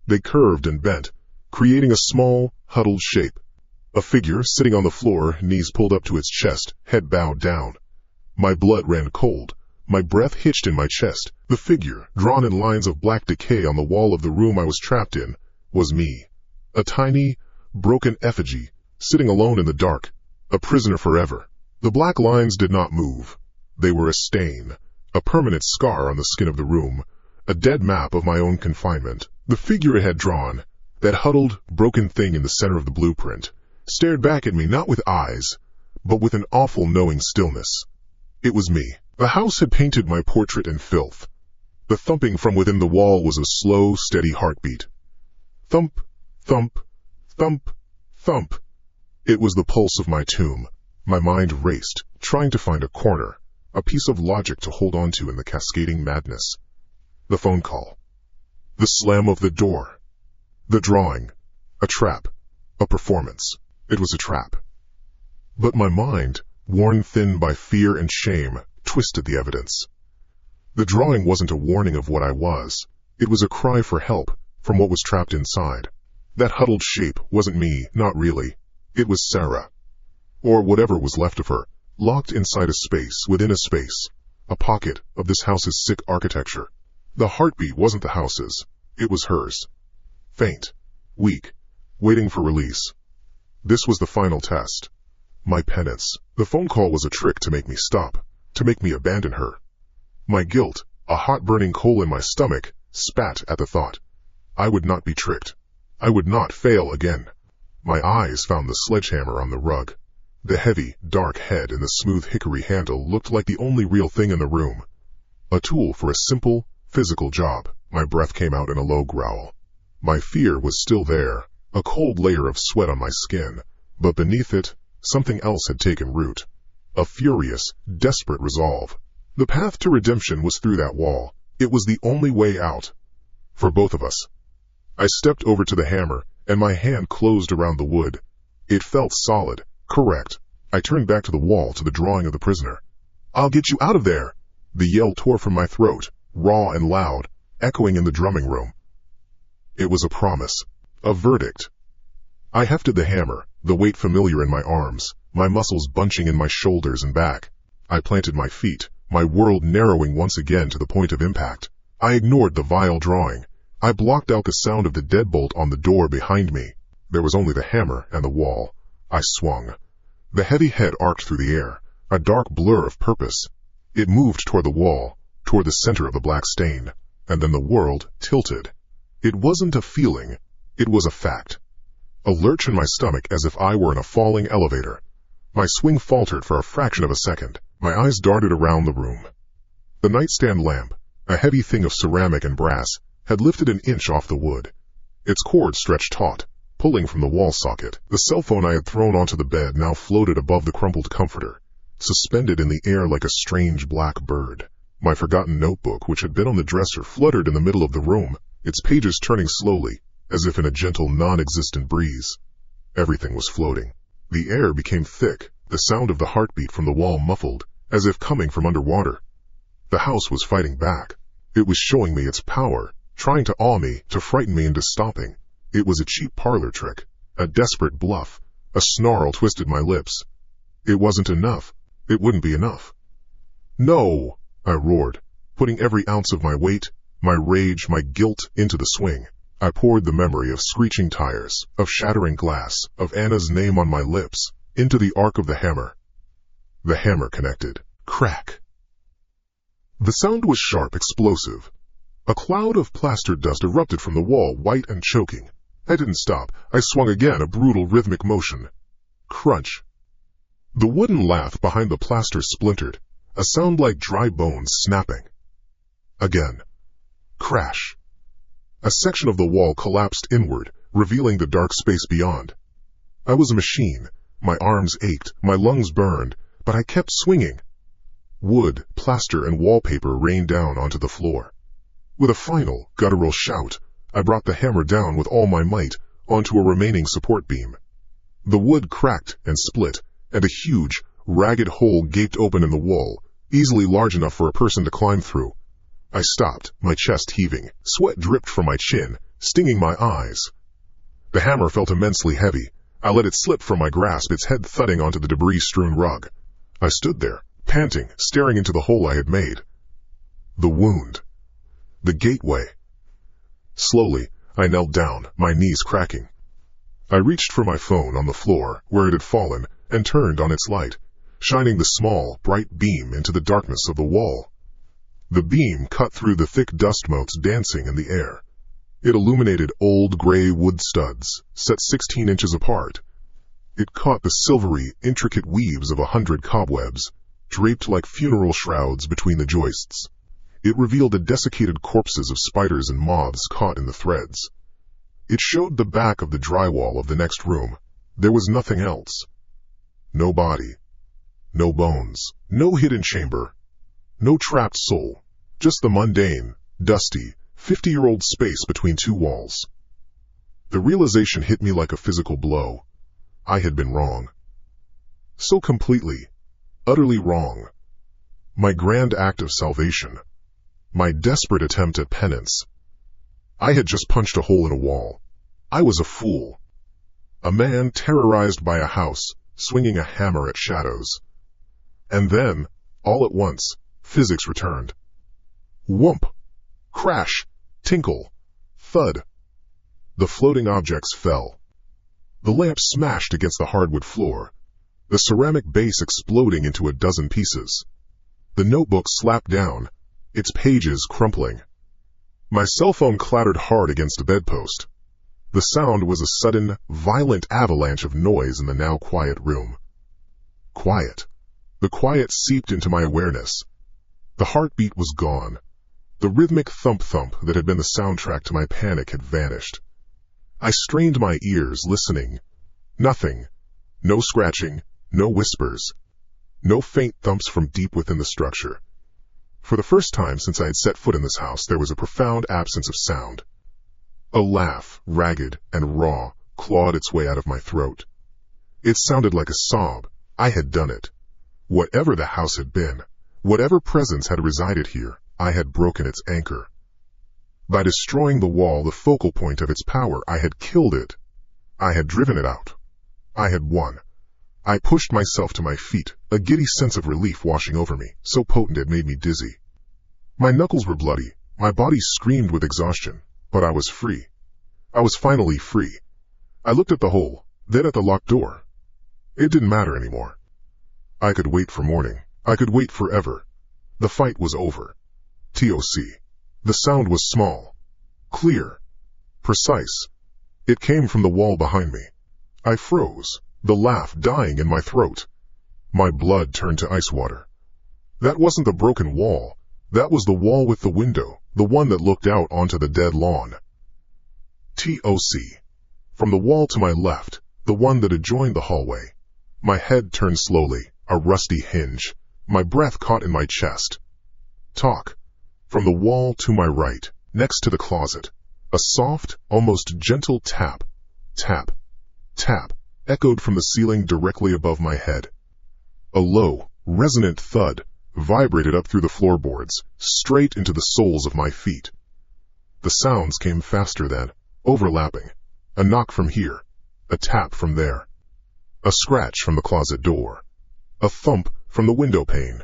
They curved and bent, creating a small, huddled shape. A figure sitting on the floor, knees pulled up to its chest, head bowed down. My blood ran cold. My breath hitched in my chest. The figure, drawn in lines of black decay on the wall of the room I was trapped in, was me. A tiny, broken effigy, sitting alone in the dark, a prisoner forever. The black lines did not move. They were a stain, a permanent scar on the skin of the room, a dead map of my own confinement. The figure it had drawn, that huddled, broken thing in the center of the blueprint, stared back at me not with eyes, but with an awful knowing stillness. It was me. The house had painted my portrait in filth. The thumping from within the wall was a slow, steady heartbeat. Thump, thump, thump, thump. It was the pulse of my tomb. My mind raced, trying to find a corner, a piece of logic to hold on to in the cascading madness. The phone call. The slam of the door. The drawing. A trap. A performance. It was a trap. But my mind, worn thin by fear and shame, twisted the evidence. The drawing wasn't a warning of what I was. It was a cry for help from what was trapped inside. That huddled shape wasn't me, not really. It was Sarah. Or whatever was left of her, locked inside a space within a space, a pocket of this house's sick architecture. The heartbeat wasn't the house's. It was hers. Faint, weak, waiting for release. This was the final test. My penance. The phone call was a trick to make me stop, to make me abandon her. My guilt, a hot burning coal in my stomach, spat at the thought. I would not be tricked. I would not fail again. My eyes found the sledgehammer on the rug. The heavy, dark head and the smooth hickory handle looked like the only real thing in the room. A tool for a simple, physical job. My breath came out in a low growl. My fear was still there, a cold layer of sweat on my skin, but beneath it, something else had taken root. A furious, desperate resolve. The path to redemption was through that wall. It was the only way out. For both of us. I stepped over to the hammer, and my hand closed around the wood. It felt solid, correct. I turned back to the wall, to the drawing of the prisoner. "I'll get you out of there!" The yell tore from my throat, raw and loud, echoing in the drumming room. It was a promise. A verdict. I hefted the hammer, the weight familiar in my arms, my muscles bunching in my shoulders and back. I planted my feet, my world narrowing once again to the point of impact. I ignored the vile drawing. I blocked out the sound of the deadbolt on the door behind me. There was only the hammer and the wall. I swung. The heavy head arced through the air, a dark blur of purpose. It moved toward the wall, toward the center of the black stain, and then the world tilted. It wasn't a feeling, it was a fact. A lurch in my stomach as if I were in a falling elevator. My swing faltered for a fraction of a second. My eyes darted around the room. The nightstand lamp, a heavy thing of ceramic and brass, had lifted an inch off the wood. Its cord stretched taut, pulling from the wall socket. The cell phone I had thrown onto the bed now floated above the crumpled comforter, suspended in the air like a strange black bird. My forgotten notebook, which had been on the dresser, fluttered in the middle of the room, its pages turning slowly, as if in a gentle, non-existent breeze. Everything was floating. The air became thick, the sound of the heartbeat from the wall muffled, as if coming from underwater. The house was fighting back. It was showing me its power, trying to awe me, to frighten me into stopping. It was a cheap parlor trick, a desperate bluff. A snarl twisted my lips. It wasn't enough. It wouldn't be enough. "No!" I roared, putting every ounce of my weight, my rage, my guilt into the swing. I poured the memory of screeching tires, of shattering glass, of Anna's name on my lips, into the arc of the hammer. The hammer connected. Crack! The sound was sharp, explosive. A cloud of plaster dust erupted from the wall, white and choking. I didn't stop. I swung again, a brutal rhythmic motion. Crunch. The wooden lath behind the plaster splintered, a sound like dry bones snapping. Again. Crash. A section of the wall collapsed inward, revealing the dark space beyond. I was a machine. My arms ached, my lungs burned, but I kept swinging. Wood, plaster, and wallpaper rained down onto the floor. With a final, guttural shout, I brought the hammer down with all my might onto a remaining support beam. The wood cracked and split, and a huge, ragged hole gaped open in the wall, easily large enough for a person to climb through. I stopped, my chest heaving. Sweat dripped from my chin, stinging my eyes. The hammer felt immensely heavy. I let it slip from my grasp, its head thudding onto the debris-strewn rug. I stood there, panting, staring into the hole I had made. The wound. The gateway. Slowly, I knelt down, my knees cracking. I reached for my phone on the floor, where it had fallen, and turned on its light, shining the small, bright beam into the darkness of the wall. The beam cut through the thick dust motes dancing in the air. It illuminated old gray wood studs, set 16 inches apart. It caught the silvery, intricate weaves of 100 cobwebs, draped like funeral shrouds between the joists. It revealed the desiccated corpses of spiders and moths caught in the threads. It showed the back of the drywall of the next room. There was nothing else. No body. No bones. No hidden chamber. No trapped soul. Just the mundane, dusty, 50-year-old space between two walls. The realization hit me like a physical blow. I had been wrong. So completely, utterly wrong. My grand act of salvation. My desperate attempt at penance. I had just punched a hole in a wall. I was a fool. A man terrorized by a house, swinging a hammer at shadows. And then, all at once, physics returned. Whoomp! Crash, tinkle, thud. The floating objects fell. The lamp smashed against the hardwood floor, the ceramic base exploding into a dozen pieces. The notebook slapped down, its pages crumpling. My cell phone clattered hard against the bedpost. The sound was a sudden, violent avalanche of noise in the now quiet room. Quiet. The quiet seeped into my awareness. The heartbeat was gone. The rhythmic thump-thump that had been the soundtrack to my panic had vanished. I strained my ears, listening. Nothing. No scratching, no whispers. No faint thumps from deep within the structure. For the first time since I had set foot in this house, there was a profound absence of sound. A laugh, ragged and raw, clawed its way out of my throat. It sounded like a sob. I had done it. Whatever the house had been, whatever presence had resided here, I had broken its anchor. By destroying the wall, the focal point of its power, I had killed it. I had driven it out. I had won. I pushed myself to my feet, a giddy sense of relief washing over me, so potent it made me dizzy. My knuckles were bloody, my body screamed with exhaustion, but I was free. I was finally free. I looked at the hole, then at the locked door. It didn't matter anymore. I could wait for morning. I could wait forever. The fight was over. TOC. The sound was small, clear, precise. It came from the wall behind me. I froze, the laugh dying in my throat. My blood turned to ice water. That wasn't the broken wall. That was the wall with the window, the one that looked out onto the dead lawn. TOC. From the wall to my left, the one that adjoined the hallway. My head turned slowly, a rusty hinge. My breath caught in my chest. Talk. From the wall to my right, next to the closet, a soft, almost gentle tap, tap, tap, echoed from the ceiling directly above my head. A low, resonant thud vibrated up through the floorboards, straight into the soles of my feet. The sounds came faster then, overlapping. A knock from here, a tap from there. A scratch from the closet door. A thump from the window pane.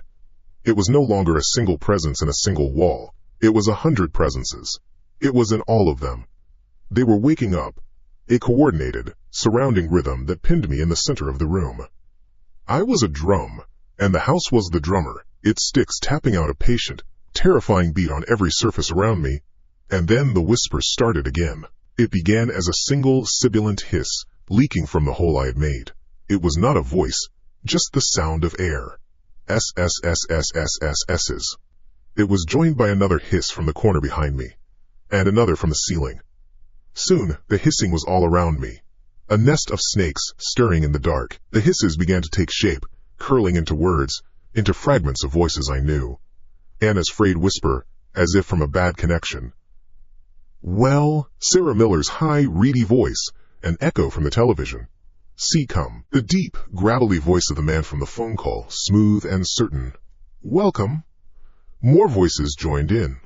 It was no longer a single presence in a single wall. It was 100 presences. It was in all of them. They were waking up, a coordinated, surrounding rhythm that pinned me in the center of the room. I was a drum, and the house was the drummer, its sticks tapping out a patient, terrifying beat on every surface around me. And then the whisper started again. It began as a single sibilant hiss, leaking from the hole I had made. It was not a voice, just the sound of air. SSSSSSS's. It was joined by another hiss from the corner behind me, and another from the ceiling. Soon, the hissing was all around me. A nest of snakes stirring in the dark. The hisses began to take shape, curling into words, into fragments of voices I knew. Anna's frayed whisper, as if from a bad connection. Well, Sarah Miller's high, reedy voice, an echo from the television. Seacom, the deep, gravelly voice of the man from the phone call, smooth and certain. Welcome. More voices joined in.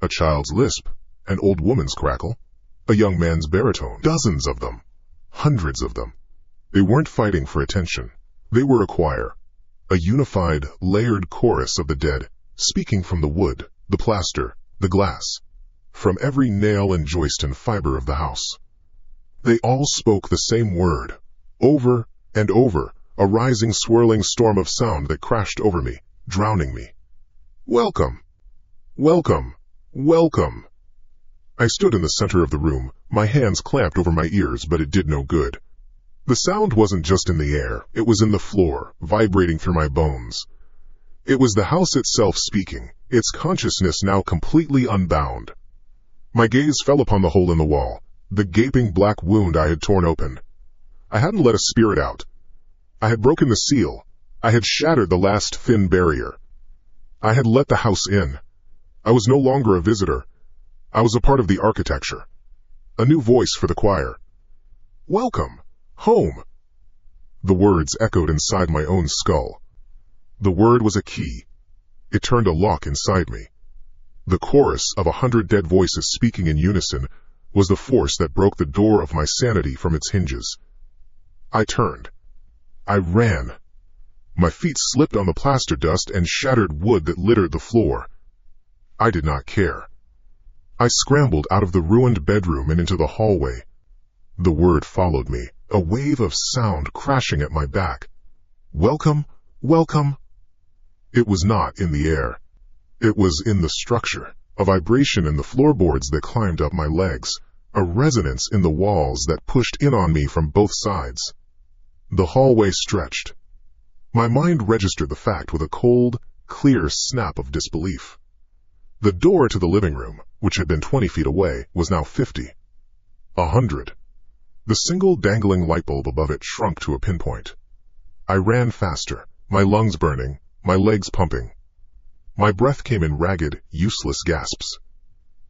A child's lisp, an old woman's crackle, a young man's baritone. Dozens of them. Hundreds of them. They weren't fighting for attention. They were a choir. A unified, layered chorus of the dead, speaking from the wood, the plaster, the glass, from every nail and joist and fiber of the house. They all spoke the same word. Over and over, a rising, swirling storm of sound that crashed over me, drowning me. Welcome. Welcome. Welcome. I stood in the center of the room, my hands clamped over my ears, but it did no good. The sound wasn't just in the air, it was in the floor, vibrating through my bones. It was the house itself speaking, its consciousness now completely unbound. My gaze fell upon the hole in the wall, the gaping black wound I had torn open. I hadn't let a spirit out. I had broken the seal. I had shattered the last thin barrier. I had let the house in. I was no longer a visitor. I was a part of the architecture. A new voice for the choir. Welcome. Home. The words echoed inside my own skull. The word was a key. It turned a lock inside me. The chorus of 100 dead voices speaking in unison was the force that broke the door of my sanity from its hinges. I turned. I ran. My feet slipped on the plaster dust and shattered wood that littered the floor. I did not care. I scrambled out of the ruined bedroom and into the hallway. The word followed me, a wave of sound crashing at my back. Welcome, welcome. It was not in the air. It was in the structure, a vibration in the floorboards that climbed up my legs, a resonance in the walls that pushed in on me from both sides. The hallway stretched. My mind registered the fact with a cold, clear snap of disbelief. The door to the living room, which had been 20 feet away, was now 50. 100. The single dangling light bulb above it shrunk to a pinpoint. I ran faster, my lungs burning, my legs pumping. My breath came in ragged, useless gasps.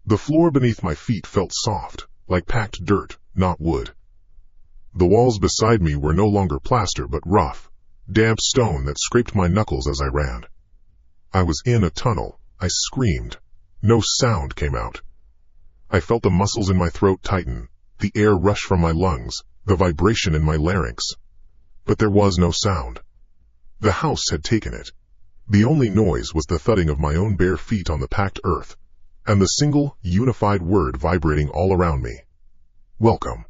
The floor beneath my feet felt soft, like packed dirt, not wood. The walls beside me were no longer plaster but rough, damp stone that scraped my knuckles as I ran. I was in a tunnel. I screamed. No sound came out. I felt the muscles in my throat tighten, the air rush from my lungs, the vibration in my larynx. But there was no sound. The house had taken it. The only noise was the thudding of my own bare feet on the packed earth, and the single, unified word vibrating all around me. Welcome.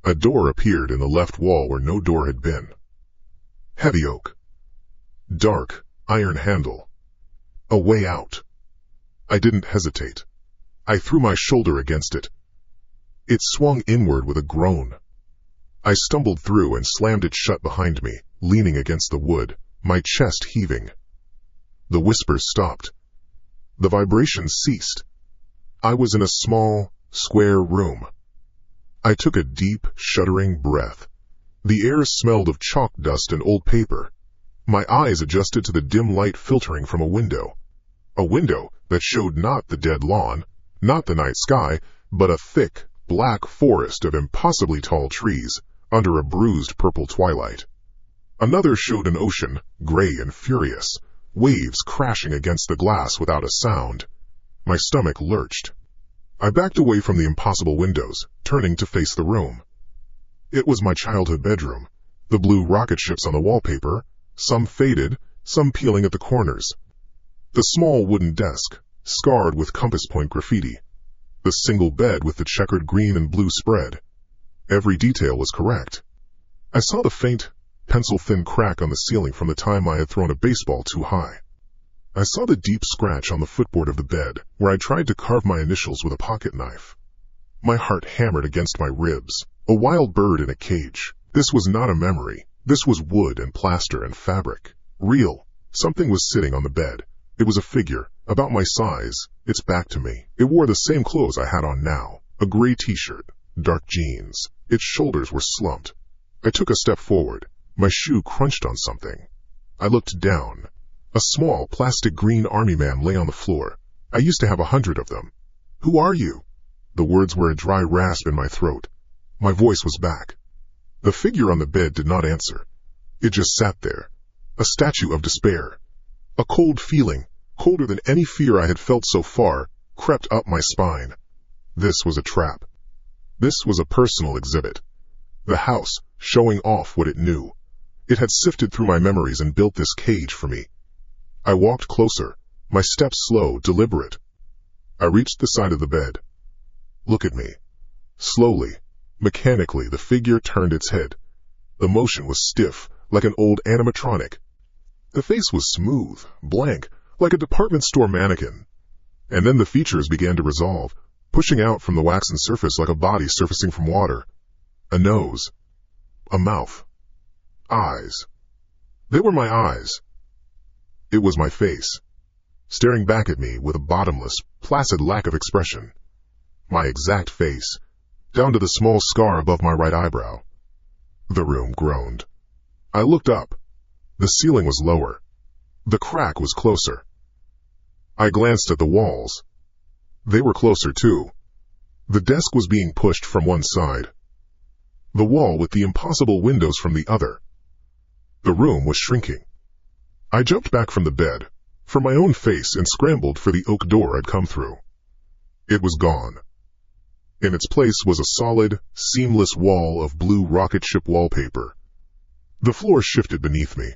A door appeared in the left wall where no door had been. Heavy oak. Dark, iron handle. A way out. I didn't hesitate. I threw my shoulder against it. It swung inward with a groan. I stumbled through and slammed it shut behind me, leaning against the wood, my chest heaving. The whispers stopped. The vibrations ceased. I was in a small, square room. I took a deep, shuddering breath. The air smelled of chalk dust and old paper. My eyes adjusted to the dim light filtering from a window. A window that showed not the dead lawn, not the night sky, but a thick, black forest of impossibly tall trees under a bruised purple twilight. Another showed an ocean, gray and furious, waves crashing against the glass without a sound. My stomach lurched. I backed away from the impossible windows, turning to face the room. It was my childhood bedroom, the blue rocket ships on the wallpaper, some faded, some peeling at the corners. The small wooden desk, scarred with compass point graffiti. The single bed with the checkered green and blue spread. Every detail was correct. I saw the faint, pencil-thin crack on the ceiling from the time I had thrown a baseball too high. I saw the deep scratch on the footboard of the bed, where I tried to carve my initials with a pocket knife. My heart hammered against my ribs, a wild bird in a cage. This was not a memory. This was wood and plaster and fabric. Real. Something was sitting on the bed. It was a figure, about my size, its back to me. It wore the same clothes I had on now, a gray t-shirt, dark jeans. Its shoulders were slumped. I took a step forward. My shoe crunched on something. I looked down. A small, plastic green army man lay on the floor. I used to have 100 of them. Who are you? The words were a dry rasp in my throat. My voice was back. The figure on the bed did not answer. It just sat there, a statue of despair. A cold feeling, colder than any fear I had felt so far, crept up my spine. This was a trap. This was a personal exhibit. The house, showing off what it knew. It had sifted through my memories and built this cage for me. I walked closer, my steps slow, deliberate. I reached the side of the bed. Look at me. Slowly, mechanically, the figure turned its head. The motion was stiff, like an old animatronic. The face was smooth, blank, like a department store mannequin. And then the features began to resolve, pushing out from the waxen surface like a body surfacing from water. A nose. A mouth. Eyes. They were my eyes. It was my face, staring back at me with a bottomless, placid lack of expression. My exact face, down to the small scar above my right eyebrow. The room groaned. I looked up. The ceiling was lower. The crack was closer. I glanced at the walls. They were closer too. The desk was being pushed from one side. The wall with the impossible windows from the other. The room was shrinking. I jumped back from the bed, from my own face, and scrambled for the oak door I'd come through. It was gone. In its place was a solid, seamless wall of blue rocket ship wallpaper. The floor shifted beneath me.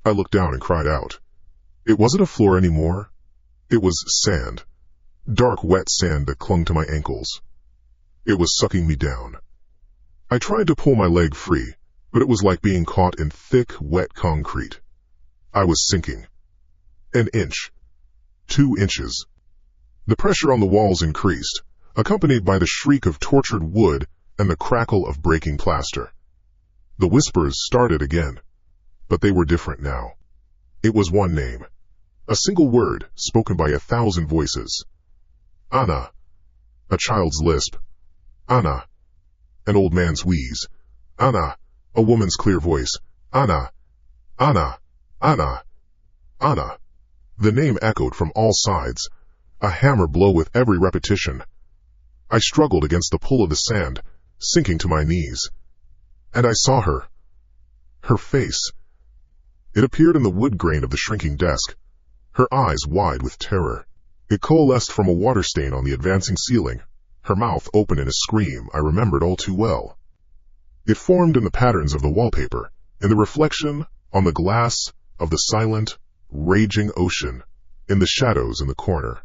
I looked down and cried out. It wasn't a floor anymore. It was sand. dark wet sand that clung to my ankles. It was sucking me down. I tried to pull my leg free, but it was like being caught in thick, wet concrete. I was sinking. An inch. 2 inches. The pressure on the walls increased, accompanied by the shriek of tortured wood and the crackle of breaking plaster. The whispers started again, but they were different now. It was one name, a single word spoken by 1,000 voices. Anna. A child's lisp. Anna. An old man's wheeze. Anna. A woman's clear voice. Anna. Anna. Anna. Anna. The name echoed from all sides, a hammer blow with every repetition. I struggled against the pull of the sand, sinking to my knees. And I saw her. Her face. It appeared in the wood grain of the shrinking desk, her eyes wide with terror. It coalesced from a water stain on the advancing ceiling, her mouth open in a scream I remembered all too well. It formed in the patterns of the wallpaper, in the reflection on the glass of the silent, raging ocean, in the shadows in the corner.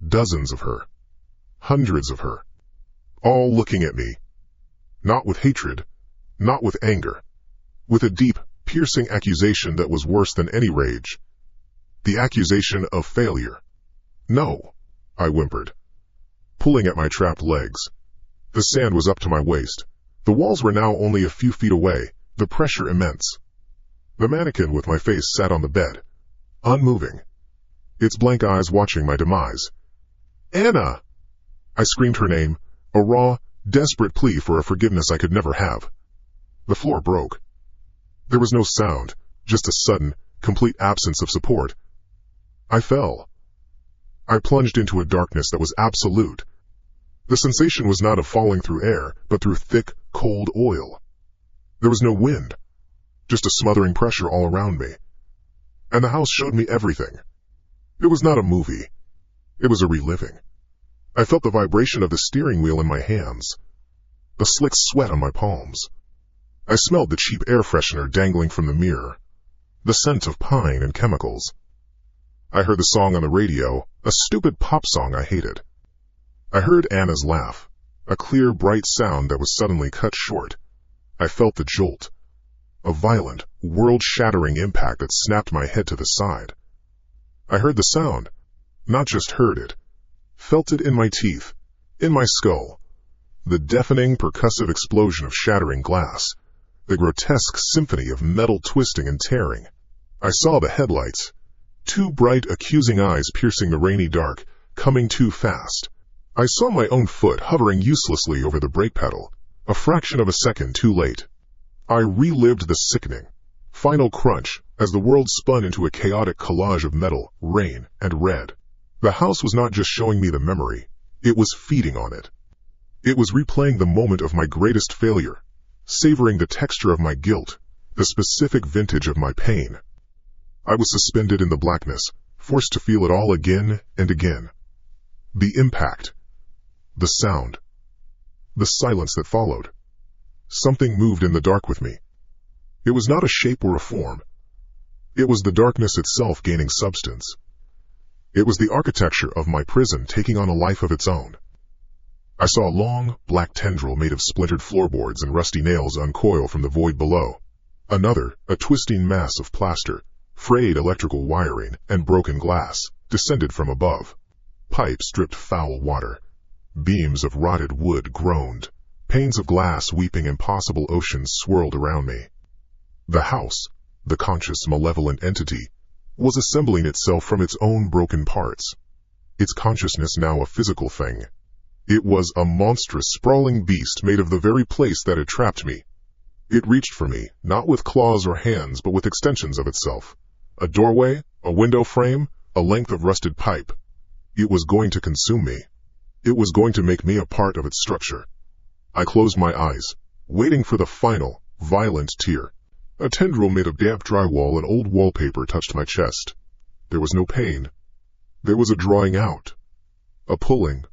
Dozens of her. Hundreds of her. All looking at me. Not with hatred, not with anger, with a deep, piercing accusation that was worse than any rage. The accusation of failure. No, I whimpered, pulling at my trapped legs. The sand was up to my waist. The walls were now only a few feet away, the pressure immense. The mannequin with my face sat on the bed, unmoving, its blank eyes watching my demise. Anna! I screamed her name, a raw, desperate plea for a forgiveness I could never have. The floor broke. There was no sound, just a sudden, complete absence of support. I fell. I plunged into a darkness that was absolute. The sensation was not of falling through air, but through thick, cold oil. There was no wind, just a smothering pressure all around me. And the house showed me everything. It was not a movie. It was a reliving. I felt the vibration of the steering wheel in my hands, the slick sweat on my palms. I smelled the cheap air freshener dangling from the mirror, the scent of pine and chemicals. I heard the song on the radio, a stupid pop song I hated. I heard Anna's laugh, a clear, bright sound that was suddenly cut short. I felt the jolt, a violent, world-shattering impact that snapped my head to the side. I heard the sound, not just heard it, felt it in my teeth, in my skull. The deafening, percussive explosion of shattering glass, the grotesque symphony of metal twisting and tearing. I saw the headlights, 2 bright, accusing eyes piercing the rainy dark, coming too fast. I saw my own foot hovering uselessly over the brake pedal, a fraction of a second too late. I relived the sickening, final crunch as the world spun into a chaotic collage of metal, rain, and red. The house was not just showing me the memory, it was feeding on it. It was replaying the moment of my greatest failure, savoring the texture of my guilt, the specific vintage of my pain. I was suspended in the blackness, forced to feel it all again and again. The impact, the sound, the silence that followed. Something moved in the dark with me. It was not a shape or a form. It was the darkness itself gaining substance. It was the architecture of my prison taking on a life of its own. I saw a long, black tendril made of splintered floorboards and rusty nails uncoil from the void below. Another, a twisting mass of plaster, frayed electrical wiring, and broken glass, descended from above. Pipes dripped foul water. Beams of rotted wood groaned. Panes of glass weeping impossible oceans swirled around me. The house, the conscious, malevolent entity, was assembling itself from its own broken parts. Its consciousness now a physical thing. It was a monstrous, sprawling beast made of the very place that had trapped me. It reached for me, not with claws or hands, but with extensions of itself. A doorway, a window frame, a length of rusted pipe. It was going to consume me. It was going to make me a part of its structure. I closed my eyes, waiting for the final, violent tear. A tendril made of damp drywall and old wallpaper touched my chest. There was no pain. There was a drawing out, a pulling,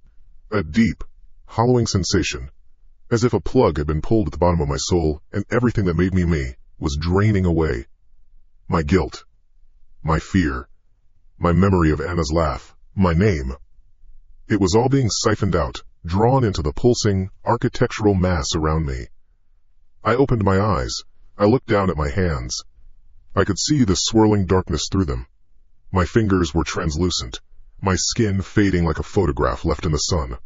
a deep, hollowing sensation, as if a plug had been pulled at the bottom of my soul and everything that made me me was draining away. My guilt, my fear, my memory of Anna's laugh, my name. It was all being siphoned out, drawn into the pulsing, architectural mass around me. I opened my eyes. I looked down at my hands. I could see the swirling darkness through them. My fingers were translucent, my skin fading like a photograph left in the sun.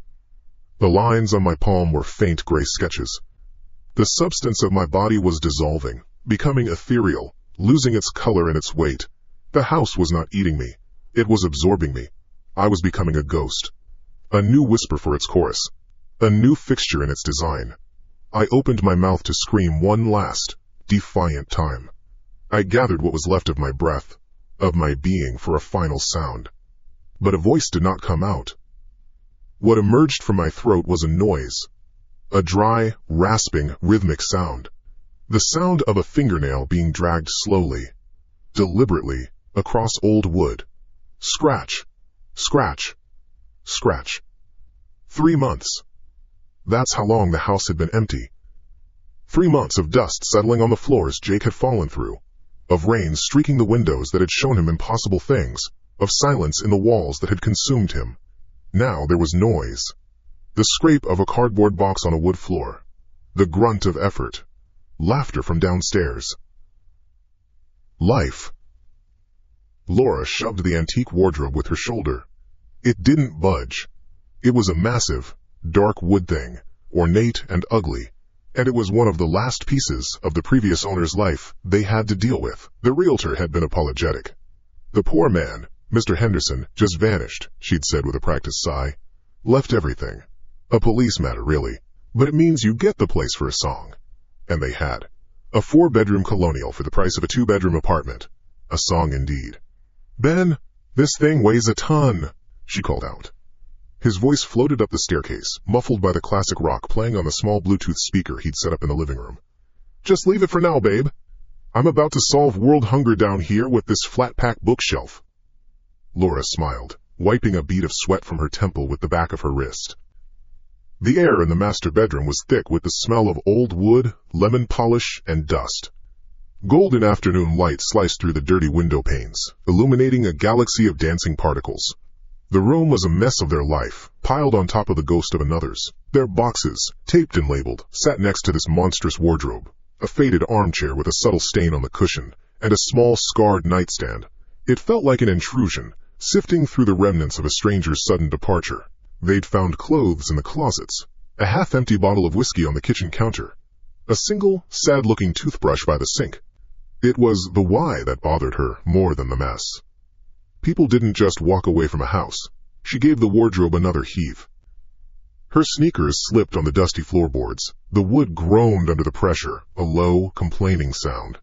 The lines on my palm were faint gray sketches. The substance of my body was dissolving, becoming ethereal, losing its color and its weight. The house was not eating me. It was absorbing me. I was becoming a ghost. A new whisper for its chorus. A new fixture in its design. I opened my mouth to scream one last, defiant time. I gathered what was left of my breath, of my being, for a final sound. But a voice did not come out. What emerged from my throat was a noise. A dry, rasping, rhythmic sound. The sound of a fingernail being dragged slowly, deliberately, across old wood. Scratch, scratch, scratch. 3 months. That's how long the house had been empty. 3 months of dust settling on the floors Jake had fallen through, of rain streaking the windows that had shown him impossible things, of silence in the walls that had consumed him. Now there was noise. The scrape of a cardboard box on a wood floor. The grunt of effort. Laughter from downstairs. Life. Laura shoved the antique wardrobe with her shoulder. It didn't budge. It was a massive, dark wood thing, ornate and ugly, and it was one of the last pieces of the previous owner's life they had to deal with. The realtor had been apologetic. The poor man, Mr. Henderson, just vanished, she'd said with a practiced sigh. Left everything. A police matter, really, but it means you get the place for a song. And they had. A 4-bedroom colonial for the price of a 2-bedroom apartment. A song indeed. Ben, this thing weighs a ton, she called out. His voice floated up the staircase, muffled by the classic rock playing on the small Bluetooth speaker he'd set up in the living room. Just leave it for now, babe. I'm about to solve world hunger down here with this flat-pack bookshelf. Laura smiled, wiping a bead of sweat from her temple with the back of her wrist. The air in the master bedroom was thick with the smell of old wood, lemon polish, and dust. Golden afternoon light sliced through the dirty window panes, illuminating a galaxy of dancing particles. The room was a mess of their life, piled on top of the ghost of another's. Their boxes, taped and labeled, sat next to this monstrous wardrobe, a faded armchair with a subtle stain on the cushion, and a small scarred nightstand. It felt like an intrusion, sifting through the remnants of a stranger's sudden departure. They'd found clothes in the closets, a half-empty bottle of whiskey on the kitchen counter, a single, sad-looking toothbrush by the sink. It was the why that bothered her more than the mess. People didn't just walk away from a house. She gave the wardrobe another heave. Her sneakers slipped on the dusty floorboards. The wood groaned under the pressure, a low, complaining sound.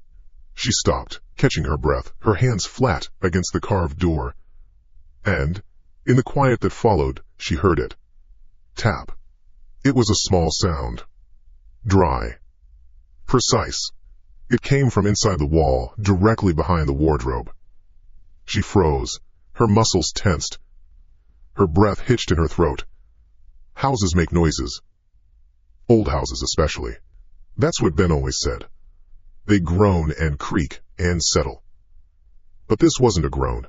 She stopped, catching her breath, her hands flat against the carved door. And, in the quiet that followed, she heard it. Tap. It was a small sound. Dry. Precise. It came from inside the wall, directly behind the wardrobe. She froze, her muscles tensed. Her breath hitched in her throat. Houses make noises. Old houses especially. That's what Ben always said. They groan and creak and settle. But this wasn't a groan.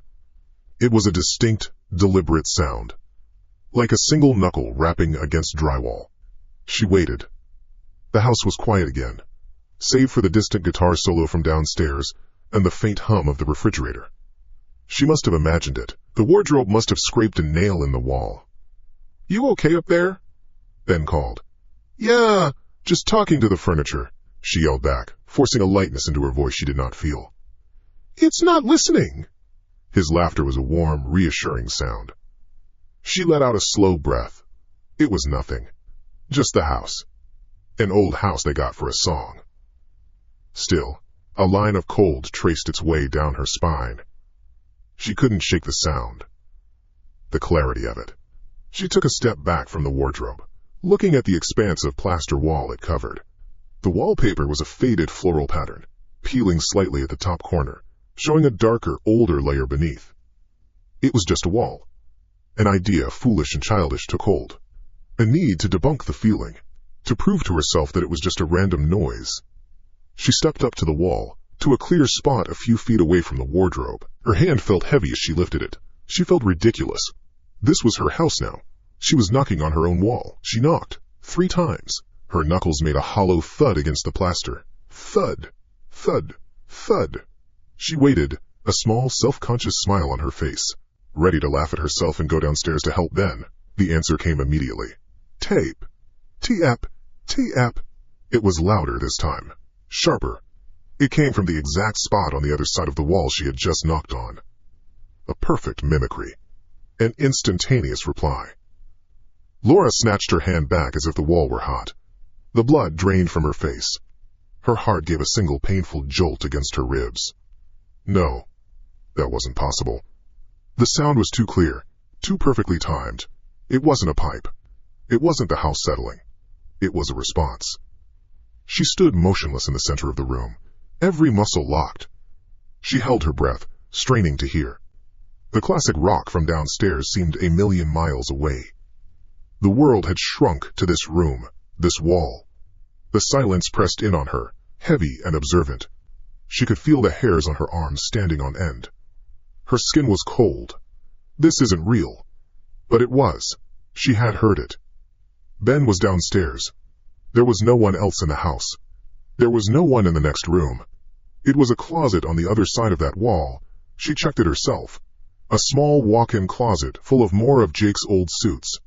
It was a distinct, deliberate sound, like a single knuckle rapping against drywall. She waited. The house was quiet again, save for the distant guitar solo from downstairs and the faint hum of the refrigerator. She must have imagined it. The wardrobe must have scraped a nail in the wall. "You okay up there?" Ben called. "Yeah, just talking to the furniture," she yelled back, forcing a lightness into her voice she did not feel. "It's not listening." His laughter was a warm, reassuring sound. She let out a slow breath. It was nothing. Just the house. An old house they got for a song. Still, a line of cold traced its way down her spine. She couldn't shake the sound, the clarity of it. She took a step back from the wardrobe, looking at the expanse of plaster wall it covered. The wallpaper was a faded floral pattern, peeling slightly at the top corner, showing a darker, older layer beneath. It was just a wall. An idea, foolish and childish, took hold. A need to debunk the feeling, to prove to herself that it was just a random noise. She stepped up to the wall, to a clear spot a few feet away from the wardrobe. Her hand felt heavy as she lifted it. She felt ridiculous. This was her house now. She was knocking on her own wall. She knocked 3 times. Her knuckles made a hollow thud against the plaster. Thud, thud, thud. She waited, a small, self-conscious smile on her face, ready to laugh at herself and go downstairs to help Ben. The answer came immediately. Tape. T-app. T-app. It was louder this time. Sharper. It came from the exact spot on the other side of the wall she had just knocked on. A perfect mimicry. An instantaneous reply. Laura snatched her hand back as if the wall were hot. The blood drained from her face. Her heart gave a single painful jolt against her ribs. No, that wasn't possible. The sound was too clear, too perfectly timed. It wasn't a pipe. It wasn't the house settling. It was a response. She stood motionless in the center of the room, every muscle locked. She held her breath, straining to hear. The classic rock from downstairs seemed a million miles away. The world had shrunk to this room, this wall. The silence pressed in on her, heavy and observant. She could feel the hairs on her arms standing on end. Her skin was cold. This isn't real. But it was. She had heard it. Ben was downstairs. There was no one else in the house. There was no one in the next room. It was a closet on the other side of that wall. She checked it herself. A small walk-in closet full of more of Jake's old suits.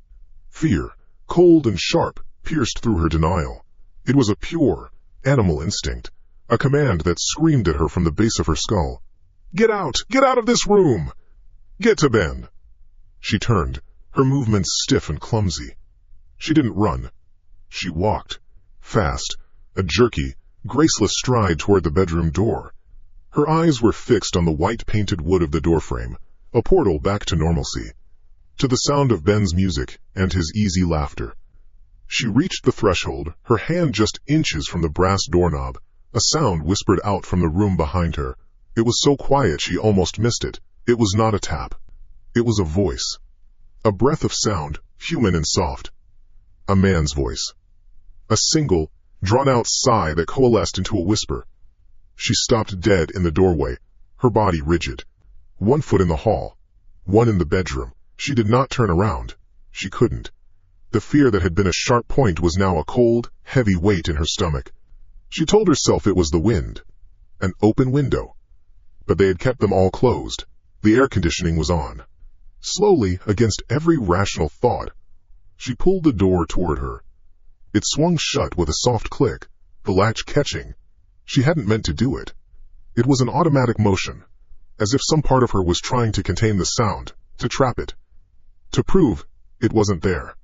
Fear, cold and sharp, pierced through her denial. It was a pure, animal instinct, a command that screamed at her from the base of her skull. Get out! Get out of this room! Get to Ben! She turned, her movements stiff and clumsy. She didn't run. She walked, fast, a jerky, graceless stride toward the bedroom door. Her eyes were fixed on the white-painted wood of the doorframe, a portal back to normalcy, to the sound of Ben's music and his easy laughter. She reached the threshold, her hand just inches from the brass doorknob. A sound whispered out from the room behind her. It was so quiet she almost missed it. It was not a tap. It was a voice. A breath of sound, human and soft. A man's voice. A single, drawn-out sigh that coalesced into a whisper. She stopped dead in the doorway, her body rigid. 1 foot in the hall, 1 in the bedroom. She did not turn around. She couldn't. The fear that had been a sharp point was now a cold, heavy weight in her stomach. She told herself it was the wind. An open window. But they had kept them all closed. The air conditioning was on. Slowly, against every rational thought, she pulled the door toward her. It swung shut with a soft click, the latch catching. She hadn't meant to do it. It was an automatic motion, as if some part of her was trying to contain the sound, to trap it, to prove it wasn't there.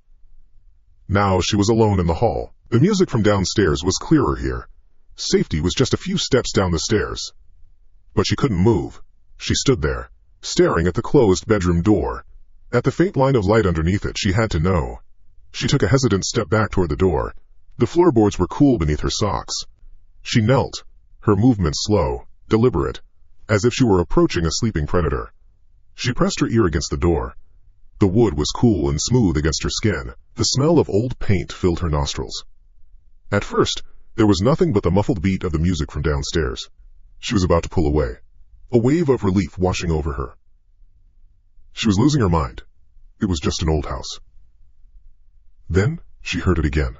Now she was alone in the hall. The music from downstairs was clearer here. Safety was just a few steps down the stairs. But she couldn't move. She stood there, staring at the closed bedroom door. At the faint line of light underneath it, she had to know. She took a hesitant step back toward the door. The floorboards were cool beneath her socks. She knelt, her movements slow, deliberate, as if she were approaching a sleeping predator. She pressed her ear against the door. The wood was cool and smooth against her skin. The smell of old paint filled her nostrils. At first, there was nothing but the muffled beat of the music from downstairs. She was about to pull away, a wave of relief washing over her. She was losing her mind. It was just an old house. Then she heard it again.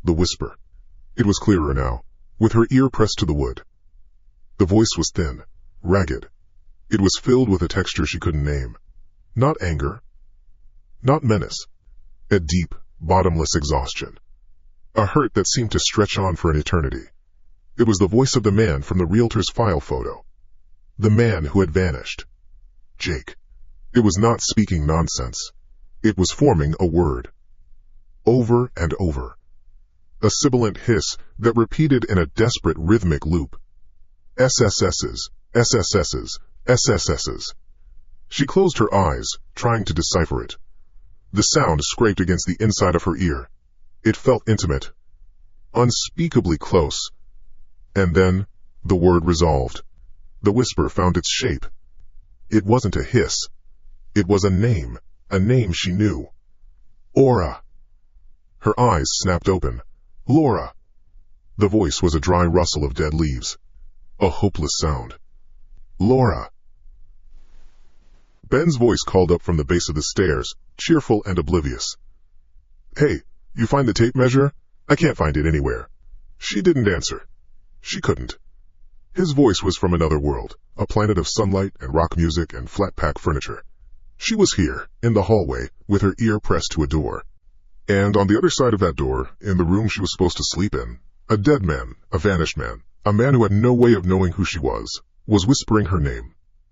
The whisper. It was clearer now, with her ear pressed to the wood. The voice was thin, ragged. It was filled with a texture she couldn't name. Not anger. Not menace. A deep, bottomless exhaustion. A hurt that seemed to stretch on for an eternity. It was the voice of the man from the realtor's file photo. The man who had vanished. Jake. It was not speaking nonsense. It was forming a word. Over and over. A sibilant hiss that repeated in a desperate rhythmic loop. SSS's, SSS's, SSS's. She closed her eyes, trying to decipher it. The sound scraped against the inside of her ear. It felt intimate, unspeakably close. And then, the word resolved. The whisper found its shape. It wasn't a hiss. It was a name she knew. Aura. Her eyes snapped open. Laura. The voice was a dry rustle of dead leaves. A hopeless sound. Laura. Ben's voice called up from the base of the stairs, cheerful and oblivious. "Hey, you find the tape measure? I can't find it anywhere." She didn't answer. She couldn't. His voice was from another world, a planet of sunlight and rock music and flat-pack furniture. She was here, in the hallway, with her ear pressed to a door. And on the other side of that door, in the room she was supposed to sleep in, a dead man, a vanished man, a man who had no way of knowing who she was whispering her name.